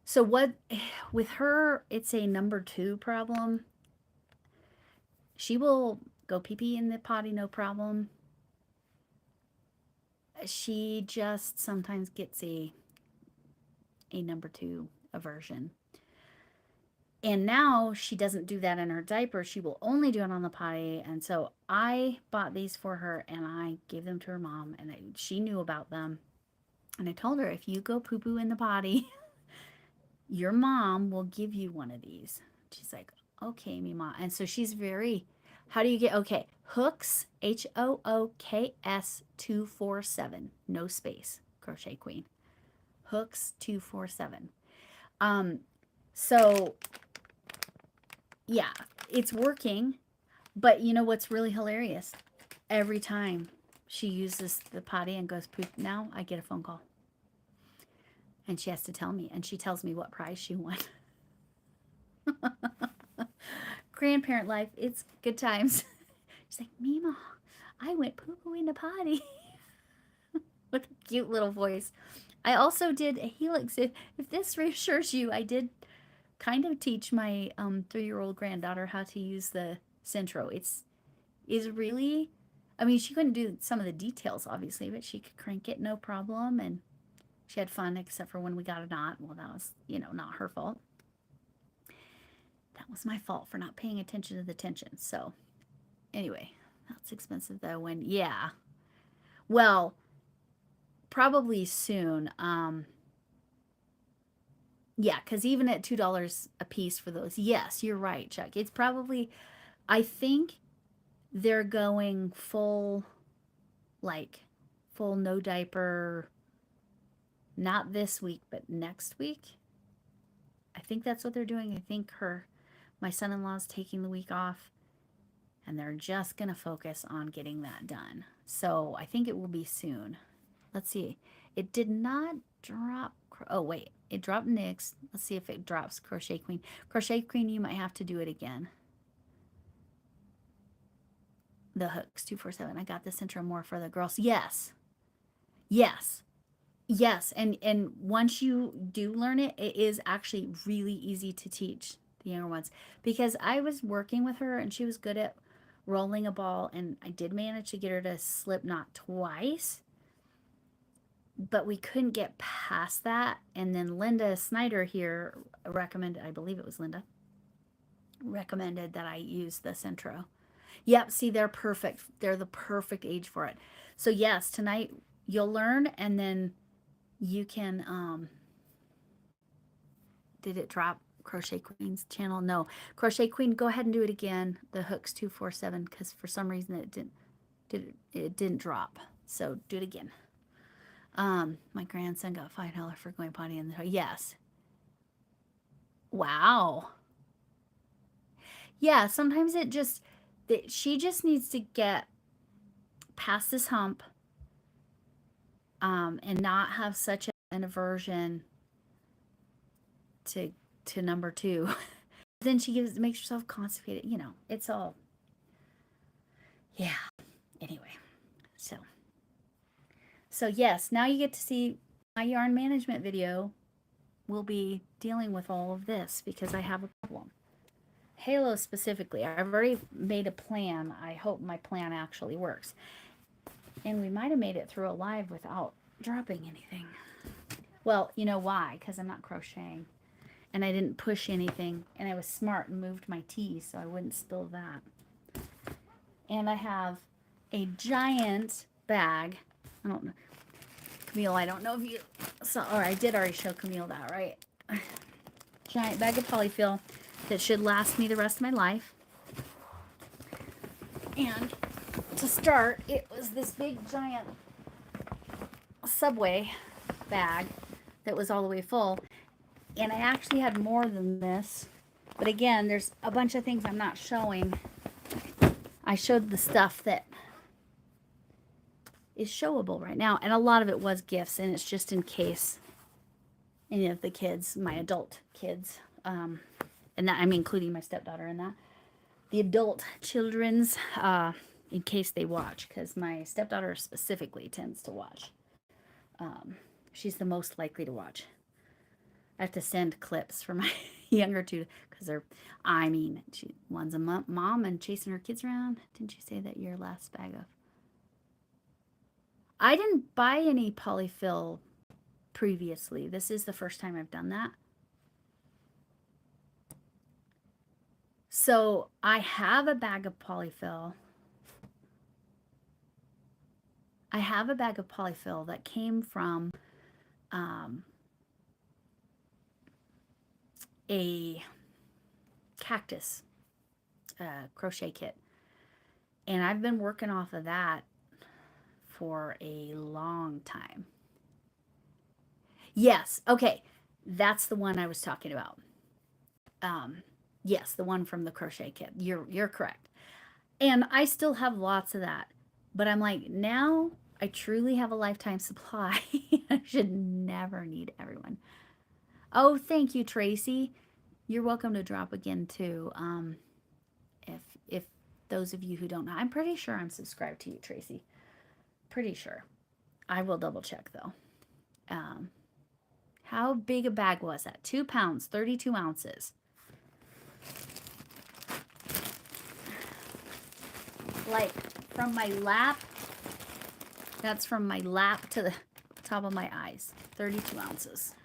so what with her, it's a number 2 problem. She will go pee-pee in the potty, no problem. She just sometimes gets a number 2 aversion. And now she doesn't do that in her diaper. She will only do it on the potty. And so I bought these for her and I gave them to her mom, and she knew about them. And I told her, if you go poo-poo in the potty, your mom will give you one of these. She's like, okay, Mima. And so she's very, how do you get, okay, Hooks, Hooks 247, no space, Crochet Queen. Hooks 247. So yeah, it's working, but you know what's really hilarious? Every time she uses the potty and goes poop now, I get a phone call. And she has to tell me, and she tells me what prize she won. Grandparent life, it's good times. She's like, Mima, I went poo-poo in the potty. With a cute little voice. I also did a helix. If this reassures you, I did kind of teach my 3-year-old granddaughter how to use the Centro. It's is really, I mean, she couldn't do some of the details, obviously, but she could crank it no problem. And she had fun, except for when we got a knot. Well, that was, not her fault. That was my fault for not paying attention to the tension. So, anyway, that's expensive though. Yeah. Well, probably soon. Yeah, because even at $2 a piece for those, yes, you're right, Chuck. It's probably, I think they're going full no diaper, not this week, but next week. I think that's what they're doing. I think my son-in-law's taking the week off, and they're just going to focus on getting that done. So I think it will be soon. Let's see. It did not drop. Oh, wait. It dropped Nyx. Let's see if it drops Crochet Queen. Crochet Queen, you might have to do it again. The hooks, 247. I got this intro more for the girls. Yes. Yes. Yes. And once you do learn it, it is actually really easy to teach the younger ones. Because I was working with her, and she was good at rolling a ball, and I did manage to get her to slip knot twice. But we couldn't get past that. And then Linda Snyder here recommended, I believe it was Linda, recommended that I use the Centro. Yep, see, they're perfect. They're the perfect age for it. So yes, tonight you'll learn, and then you can, did it drop Crochet Queen's channel? No. Crochet Queen, go ahead and do it again. The hooks 247, because for some reason it didn't drop. So do it again. My grandson got $5 for going potty in the yes. Wow. Yeah, sometimes she just needs to get past this hump, and not have such an aversion to number 2. Then she makes herself constipated. It's all, yeah. Anyway, so yes, now you get to see my yarn management video. Will be dealing with all of this because I have a problem. Halo specifically, I've already made a plan. I hope my plan actually works. And we might have made it through a live without dropping anything. Well, you know why? Because I'm not crocheting. And I didn't push anything. And I was smart and moved my tea so I wouldn't spill that. And I have a giant bag. I don't know. Camille, I don't know if you saw, or I did already show Camille that, right? Giant bag of polyfill that should last me the rest of my life. And to start, it was this big giant Subway bag that was all the way full. And I actually had more than this. But again, there's a bunch of things I'm not showing. I showed the stuff that is showable right now. And a lot of it was gifts. And it's just in case any of the kids, my adult kids, and that I'm including my stepdaughter in that. The adult children's, in case they watch. Because my stepdaughter specifically tends to watch. She's the most likely to watch. I have to send clips for my younger two because one's a mom and chasing her kids around. Didn't you say that your last bag of? I didn't buy any polyfill previously. This is the first time I've done that. So I have a bag of polyfill. I have a bag of polyfill that came from a cactus crochet kit. And I've been working off of that for a long time. Yes, okay. That's the one I was talking about. Yes, the one from the crochet kit. You're correct. And I still have lots of that. But I'm like, now I truly have a lifetime supply. I should never need everyone. Oh, thank you, Tracy. You're welcome to drop again too. If those of you who don't know, I'm pretty sure I'm subscribed to you, Tracy. Pretty sure. I will double check though. How big a bag was that? 2 pounds, 32 ounces. Like from my lap, that's from my lap to the top of my eyes. 32 ounces.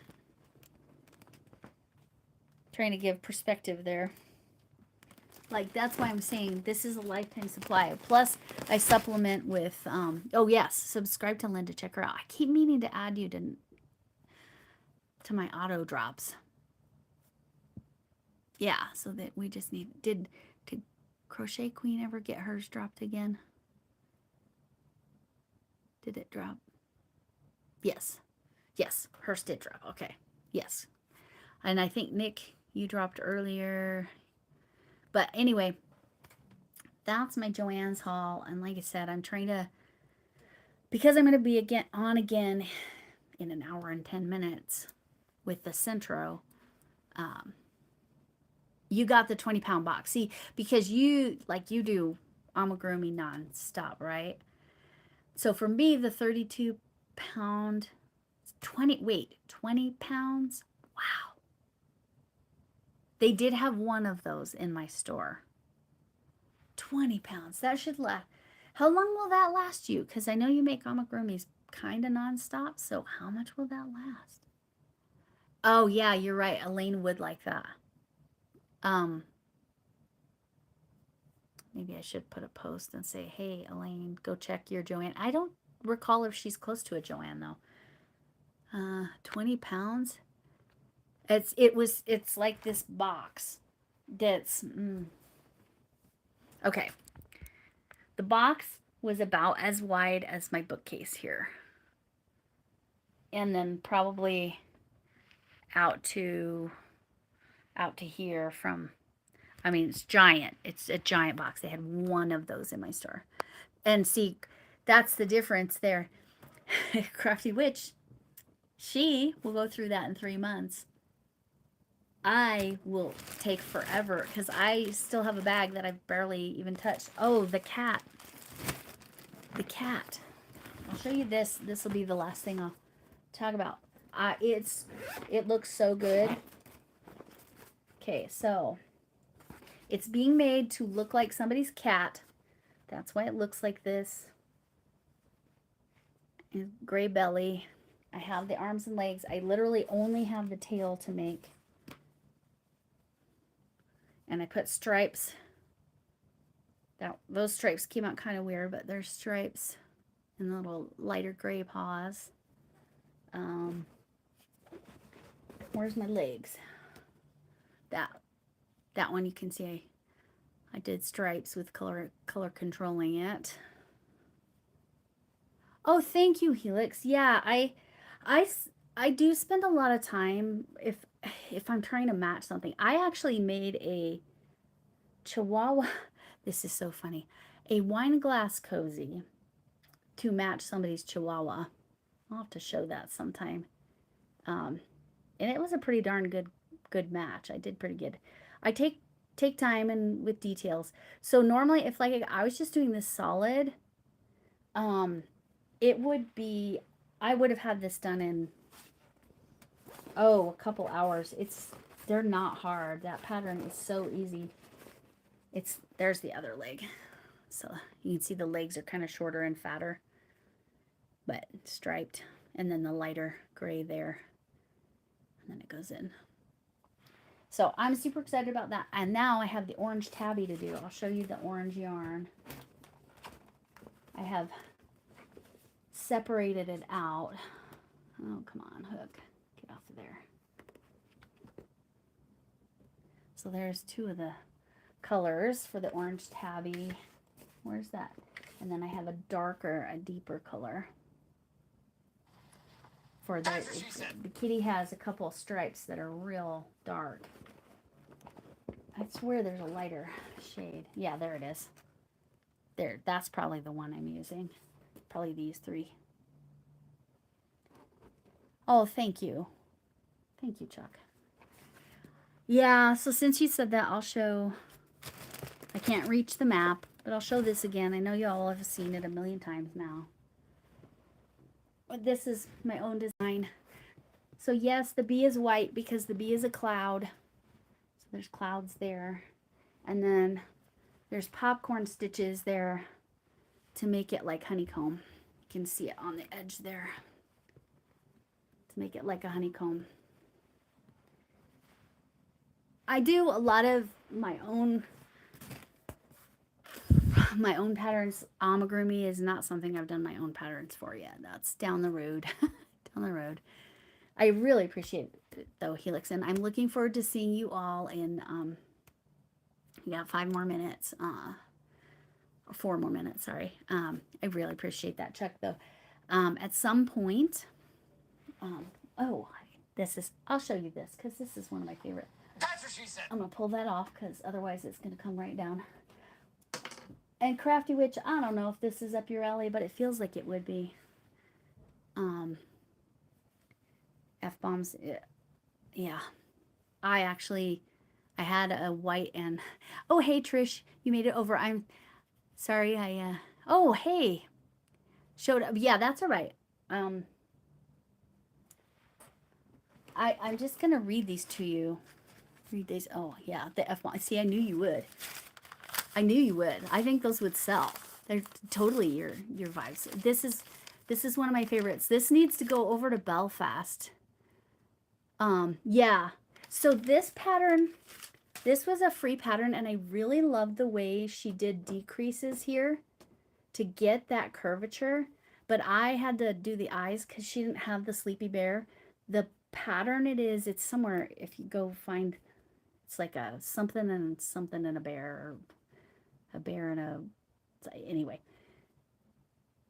Trying to give perspective there. Like, that's why I'm saying this is a lifetime supply. Plus, I supplement with, oh yes, subscribe to Linda. Check her out. I keep meaning to add you to my auto drops. Yeah, so that we just need, did Crochet Queen ever get hers dropped again? Did it drop? Yes. Yes, hers did drop. Okay. Yes. And I think, Nick, you dropped earlier. But anyway, that's my JoAnn's haul. And like I said, I'm trying to, because I'm going to be on again in an hour and 10 minutes with the Centro. You got the 20-pound box. See, because you do amigurumi non-stop, right? So for me, the 32-pound, 20 pounds? Wow. They did have one of those in my store. 20 pounds. That should last. How long will that last you? Because I know you make amigurumis kind of nonstop. So how much will that last? Oh, yeah, you're right. Elaine would like that. Maybe I should put a post and say, hey, Elaine, go check your JoAnn. I don't recall if she's close to a JoAnn, though. 20 pounds? It's like this box that's, okay. The box was about as wide as my bookcase here. And then probably out to here from, I mean, it's giant. It's a giant box. They had one of those in my store. And see, that's the difference there. Crafty Witch, she will go through that in 3 months. I will take forever because I still have a bag that I've barely even touched. Oh, the cat. The cat. I'll show you this. This will be the last thing I'll talk about. It looks so good. Okay, so it's being made to look like somebody's cat. That's why it looks like this. And gray belly. I have the arms and legs. I literally only have the tail to make. And I put stripes. Those stripes came out kind of weird, but there's stripes and little lighter gray paws. Where's my legs? That one you can see I did stripes with color controlling it. Oh, thank you, Helix. Yeah, I do spend a lot of time if I'm trying to match something. I actually made a Chihuahua. This is so funny. A wine glass cozy to match somebody's Chihuahua. I'll have to show that sometime. And it was a pretty darn good match. I did pretty good. I take time and with details. So normally if like I was just doing this solid, it would be, I would have had this done in a couple hours. They're not hard. That pattern is so easy. There's the other leg. So you can see the legs are kind of shorter and fatter, but striped. And then the lighter gray there. And then it goes in. So I'm super excited about that. And now I have the orange tabby to do. I'll show you the orange yarn. I have separated it out. Oh, come on, hook. Get off of there. So there's 2 of the colors for the orange tabby. Where's that? And then I have a deeper color. For the kitty has a couple of stripes that are real dark. I swear there's a lighter shade. Yeah, there it is. There, that's probably the one I'm using. probably these 3. Oh, thank you. Thank you, Chuck. Yeah, so since you said that, I'll show, I can't reach the map, but I'll show this again. I know you all have seen it a million times now. But this is my own design. So yes, the bee is white because the bee is a cloud. So there's clouds there. And then there's popcorn stitches there to make it like honeycomb. You can see it on the edge there. To make it like a honeycomb. I do a lot of my own patterns. Amigurumi is not something I've done my own patterns for yet. That's down the road. Down the road. I really appreciate it though, Helix, and I'm looking forward to seeing you all in we got 5 more minutes, 4 more minutes, sorry. I really appreciate that, Chuck, though. At some point, oh, this is, I'll show you this because this is one of my favorite. That's what she said. I'm going to pull that off because otherwise it's going to come right down. And Crafty Witch, I don't know if this is up your alley, but it feels like it would be. F-bombs, yeah. I had a white and, oh, hey, Trish, you made it over. I'm sorry, oh, hey, showed up. Yeah, that's all right. I'm just going to read these to you. Read these. Oh, yeah, the F-bomb. See, I knew you would. I knew you would. I think those would sell. They're totally your vibes. This is one of my favorites. This needs to go over to Belfast. Yeah. So this pattern, this was a free pattern, and I really loved the way she did decreases here to get that curvature. But I had to do the eyes because she didn't have the sleepy bear. The pattern it's somewhere, if you go find, it's like a something and a bear, or a bear and a, anyway.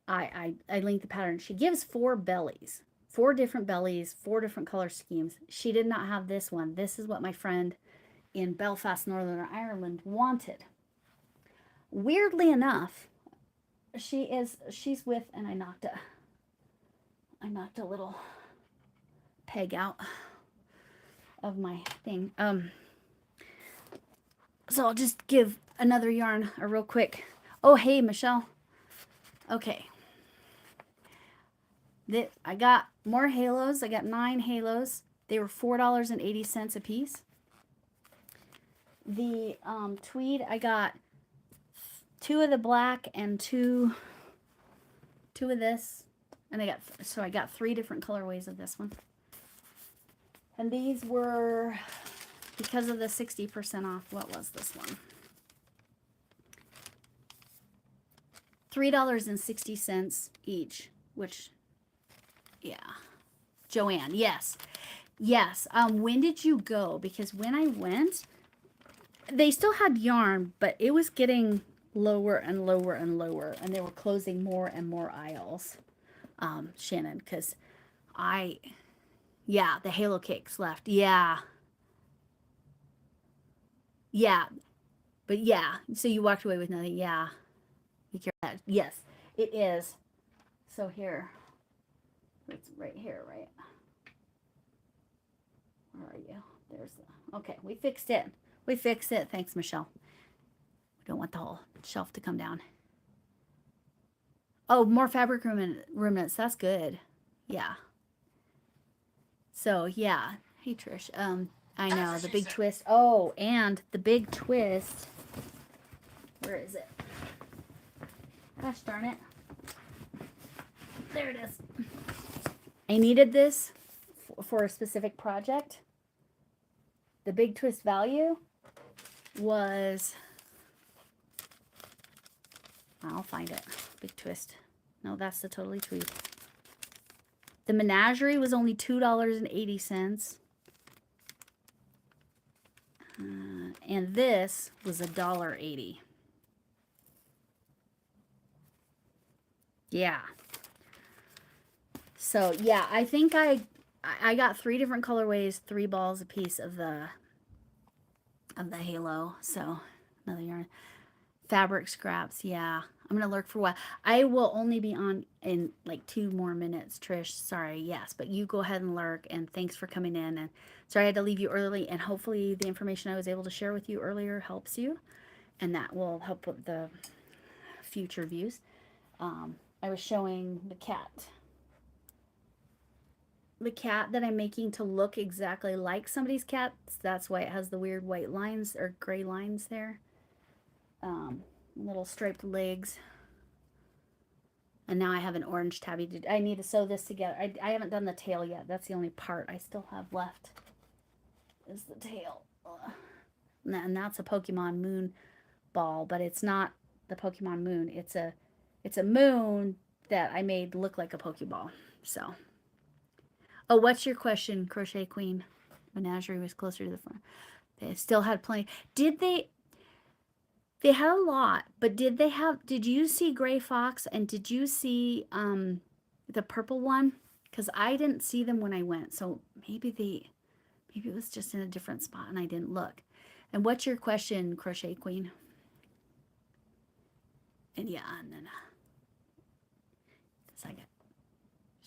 I linked the pattern. She gives 4 bellies. 4 different bellies, 4 different color schemes. She did not have this one. This is what my friend in Belfast, Northern Ireland wanted. Weirdly enough, she's with, and I knocked a little peg out of my thing. So I'll just give another yarn a real quick. Oh, hey, Michelle. Okay. I got more halos. I got 9 halos. They were $4.80 a piece. The tweed, I got 2 of the black and 2 of this. And I got 3 different colorways of this one. And these were, because of the 60% off, what was this one? $3.60 each, which, yeah. JoAnn, yes. Yes. When did you go? Because when I went, they still had yarn, but it was getting lower and lower and lower, and they were closing more and more aisles, Shannon, because yeah, the halo cakes left. Yeah. Yeah. But yeah, so you walked away with nothing. Yeah. Yes, it is. So here. It's right here, right? Where are you? There's the, okay, we fixed it. We fixed it. Thanks, Michelle. We don't want the whole shelf to come down. Oh, more fabric remnants. That's good. Yeah. So, yeah. Hey, Trish. I know, the big twist. Oh, and the big twist. Where is it? Gosh darn it. There it is. I needed this for a specific project. The big twist value was, I'll find it. Big twist. No, that's the totally tweed. The Menagerie was only $2.80. And this was $1.80. Yeah. So yeah, I think I got 3 different colorways, 3 balls a piece of the halo. So another yarn. Fabric scraps, yeah. I'm gonna lurk for a while. I will only be on in like 2 more minutes, Trish. Sorry, yes, but you go ahead and lurk. And thanks for coming in. And sorry I had to leave you early. And hopefully the information I was able to share with you earlier helps you, and that will help with the future views. I was showing the cat that I'm making to look exactly like somebody's cat. That's why it has the weird white lines or gray lines there. Little striped legs. And now I have an orange tabby. I need to sew this together. I haven't done the tail yet. That's the only part I still have left is the tail. And that's a Pokemon moon ball, but it's not the Pokemon moon. It's a moon that I made look like a Pokeball. So, oh, what's your question, Crochet Queen? Menagerie was closer to the front. They still had plenty. Did they? They had a lot, but did you see Gray Fox and did you see the purple one? Because I didn't see them when I went. So maybe it was just in a different spot and I didn't look. And what's your question, Crochet Queen? And yeah, and then second.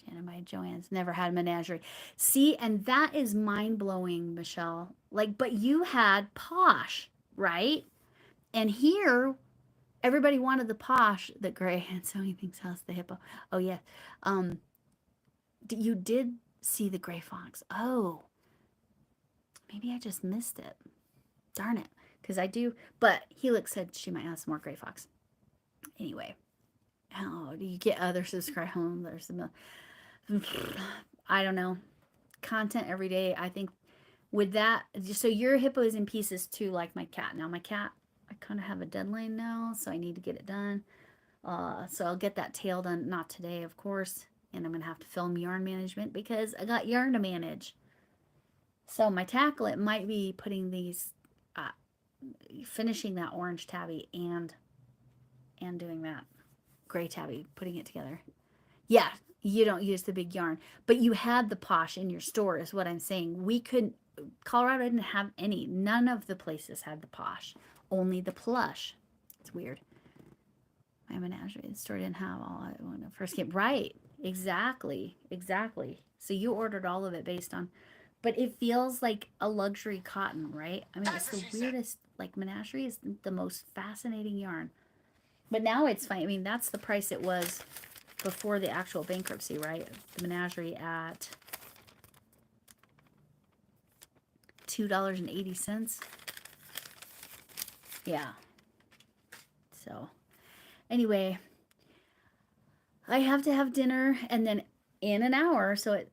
Shannon by JoAnn's never had a menagerie. See, and that is mind-blowing, Michelle. Like, but you had Posh, right? And here, everybody wanted the Posh that Gray and so many things else, the hippo. Oh, yeah. You did see the Gray Fox. Oh, maybe I just missed it. Darn it. Because I do. But Helix said she might have some more Gray Fox. Anyway. Oh, do you get other subscribe home? There's the I don't know. Content every day. I think with that, so your hippo is in pieces too, like my cat. Now my cat, I kind of have a deadline now, so I need to get it done. So I'll get that tail done, not today, of course. And I'm going to have to film yarn management because I got yarn to manage. So my tacklet might be putting these, finishing that orange tabby and doing that gray tabby, putting it together. Yeah, you don't use the big yarn, but you had the Posh in your store is what I'm saying. We couldn't, Colorado didn't have any. None of the places had the Posh, only the plush. It's weird. My menagerie store didn't have all I when I first came. Right, exactly. So you ordered all of it based on, but it feels like a luxury cotton, right? I mean, it's the weirdest, like menagerie is the most fascinating yarn. But now it's fine. I mean, that's the price it was before the actual bankruptcy, right? The menagerie at $2.80. Yeah. So, anyway, I have to have dinner and then in an hour, so at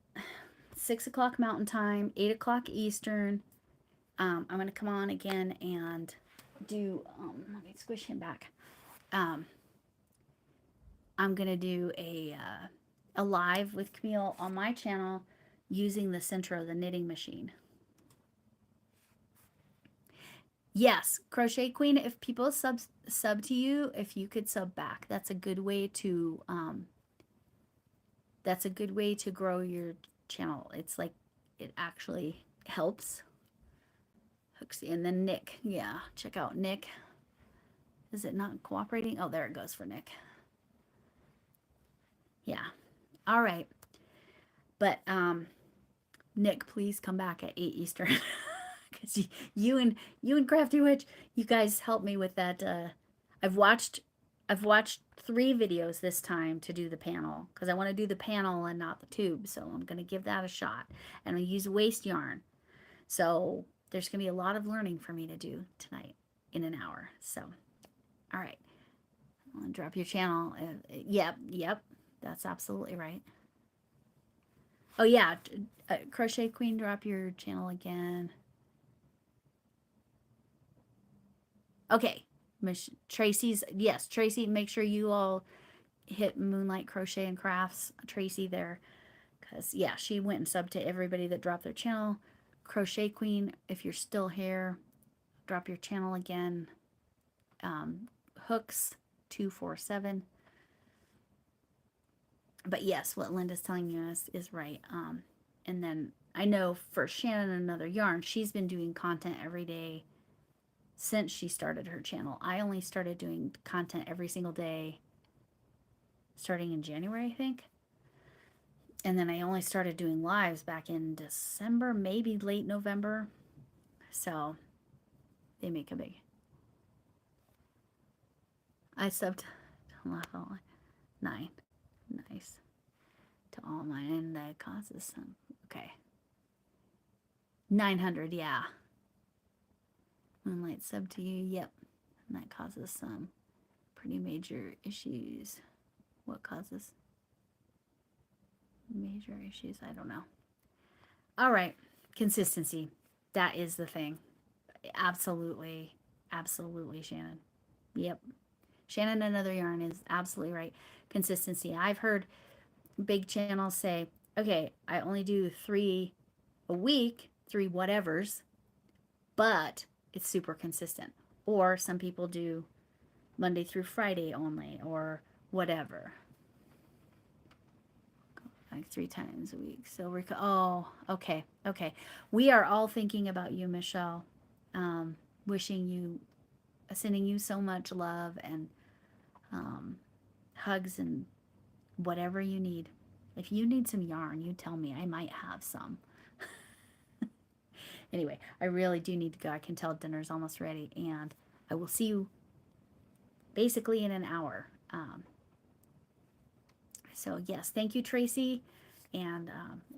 6 o'clock Mountain Time, 8 o'clock Eastern, I'm going to come on again and do, let me squish him back. I'm going to do a live with Camille on my channel using the center of the knitting machine. Yes, Crochet Queen, if people sub to you, if you could sub back, that's a good way to grow your channel. It's like it actually helps. And then Nick, yeah, check out Nick. Is it not cooperating? Oh, there it goes for Nick. Yeah. All right. But Nick, please come back at 8 Eastern. Because you and Crafty Witch, you guys helped me with that. I've watched 3 videos this time to do the panel because I want to do the panel and not the tube. So I'm going to give that a shot. And I use waste yarn. So there's going to be a lot of learning for me to do tonight in an hour. So, all right. I'll drop your channel. Yep. That's absolutely right. Oh, yeah. Crochet Queen, drop your channel again. Okay. Tracy's, yes, Tracy, make sure you all hit Moonlight Crochet and Crafts, Tracy there. Because, yeah, she went and subbed to everybody that dropped their channel. Crochet Queen, if you're still here, drop your channel again. Hooks 247. But yes, what Linda's telling you is right. And then I know for Shannon Another Yarn, she's been doing content every day since she started her channel. I only started doing content every single day starting in January, I think. And then I only started doing lives back in December, maybe late November. So they make a big. I subbed to 9. Nice. To all mine, and that causes some. Okay. 900, yeah. Moonlight sub to you, yep. And that causes some pretty major issues. What causes major issues? I don't know. All right. Consistency. That is the thing. Absolutely. Absolutely, Shannon. Yep. Shannon Another Yarn is absolutely right. Consistency. I've heard big channels say, okay, I only do 3 a week, 3 whatevers, but it's super consistent. Or some people do Monday through Friday only, or whatever. Like 3 times a week. So we're, oh, okay, okay. We are all thinking about you, Michelle. Wishing you, sending you so much love and hugs and whatever you need. If you need some yarn, you tell me. I might have some. Anyway, I really do need to go. I can tell dinner's almost ready, and I will see you basically in an hour. So yes, thank you, Tracy, and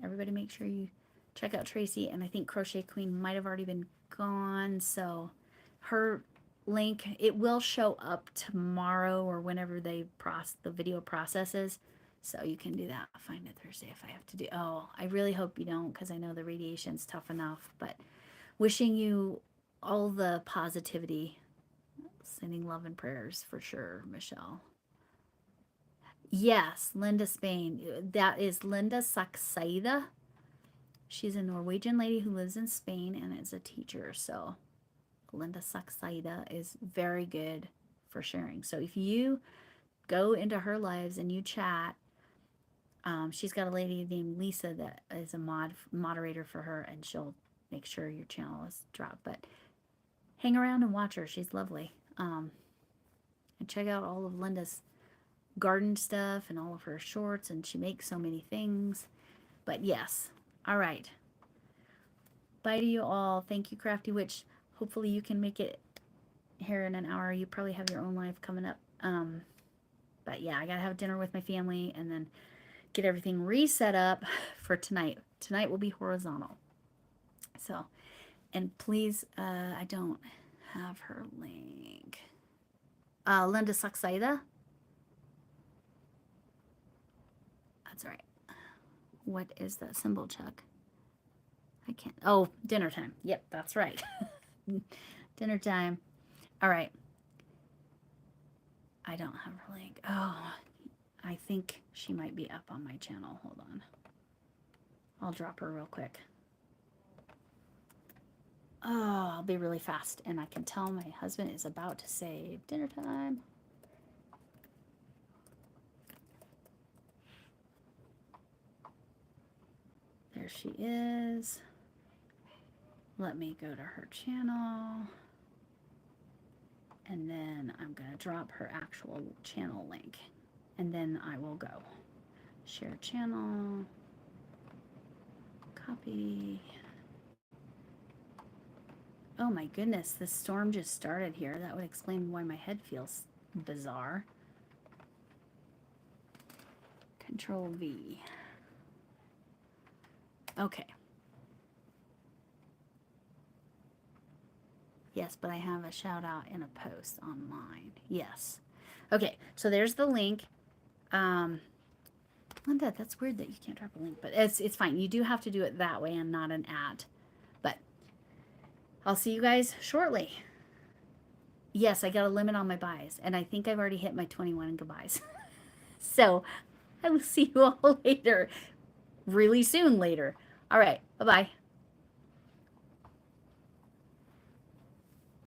everybody make sure you check out Tracy. And I think Crochet Queen might have already been gone, so her link, it will show up tomorrow or whenever they the video processes, so you can do that. I'll find it Thursday if I have to do. Oh, I really hope you don't, because I know the radiation's tough enough, but wishing you all the positivity, sending love and prayers for sure, Michelle. Yes, Linda Spain. That is Linda Saxaida. She's a Norwegian lady who lives in Spain and is a teacher. So Linda Saxaida is very good for sharing. So if you go into her lives and you chat, she's got a lady named Lisa that is a moderator for her, and she'll make sure your channel is dropped. But hang around and watch her. She's lovely. And check out all of Linda's garden stuff and all of her shorts, and she makes so many things. But yes, all right, bye to you all. Thank you, Crafty Witch. Hopefully you can make it here in an hour. You probably have your own life coming up, but yeah, I gotta have dinner with my family and then get everything reset up for tonight. Tonight will be horizontal. So, and please, I don't have her link. Linda Saxaida. That's right. What is that symbol, Chuck? I can't. Oh, dinner time. Yep, that's right. Dinner time. All right. I don't have her link. Oh, I think she might be up on my channel. Hold on. I'll drop her real quick. Oh, I'll be really fast. And I can tell my husband is about to say dinner time. There she is. Let me go to her channel. And then I'm going to drop her actual channel link. And then I will go. Share channel. Copy. Oh my goodness, this storm just started here. That would explain why my head feels bizarre. Control V. Okay. Yes, but I have a shout out in a post online. Yes. Okay, so there's the link. Linda, that's weird that you can't drop a link, but it's fine. You do have to do it that way and not an at. But I'll see you guys shortly. Yes, I got a limit on my buys, and I think I've already hit my 21 goodbyes. So I will see you all later. Really soon later. All right, bye-bye.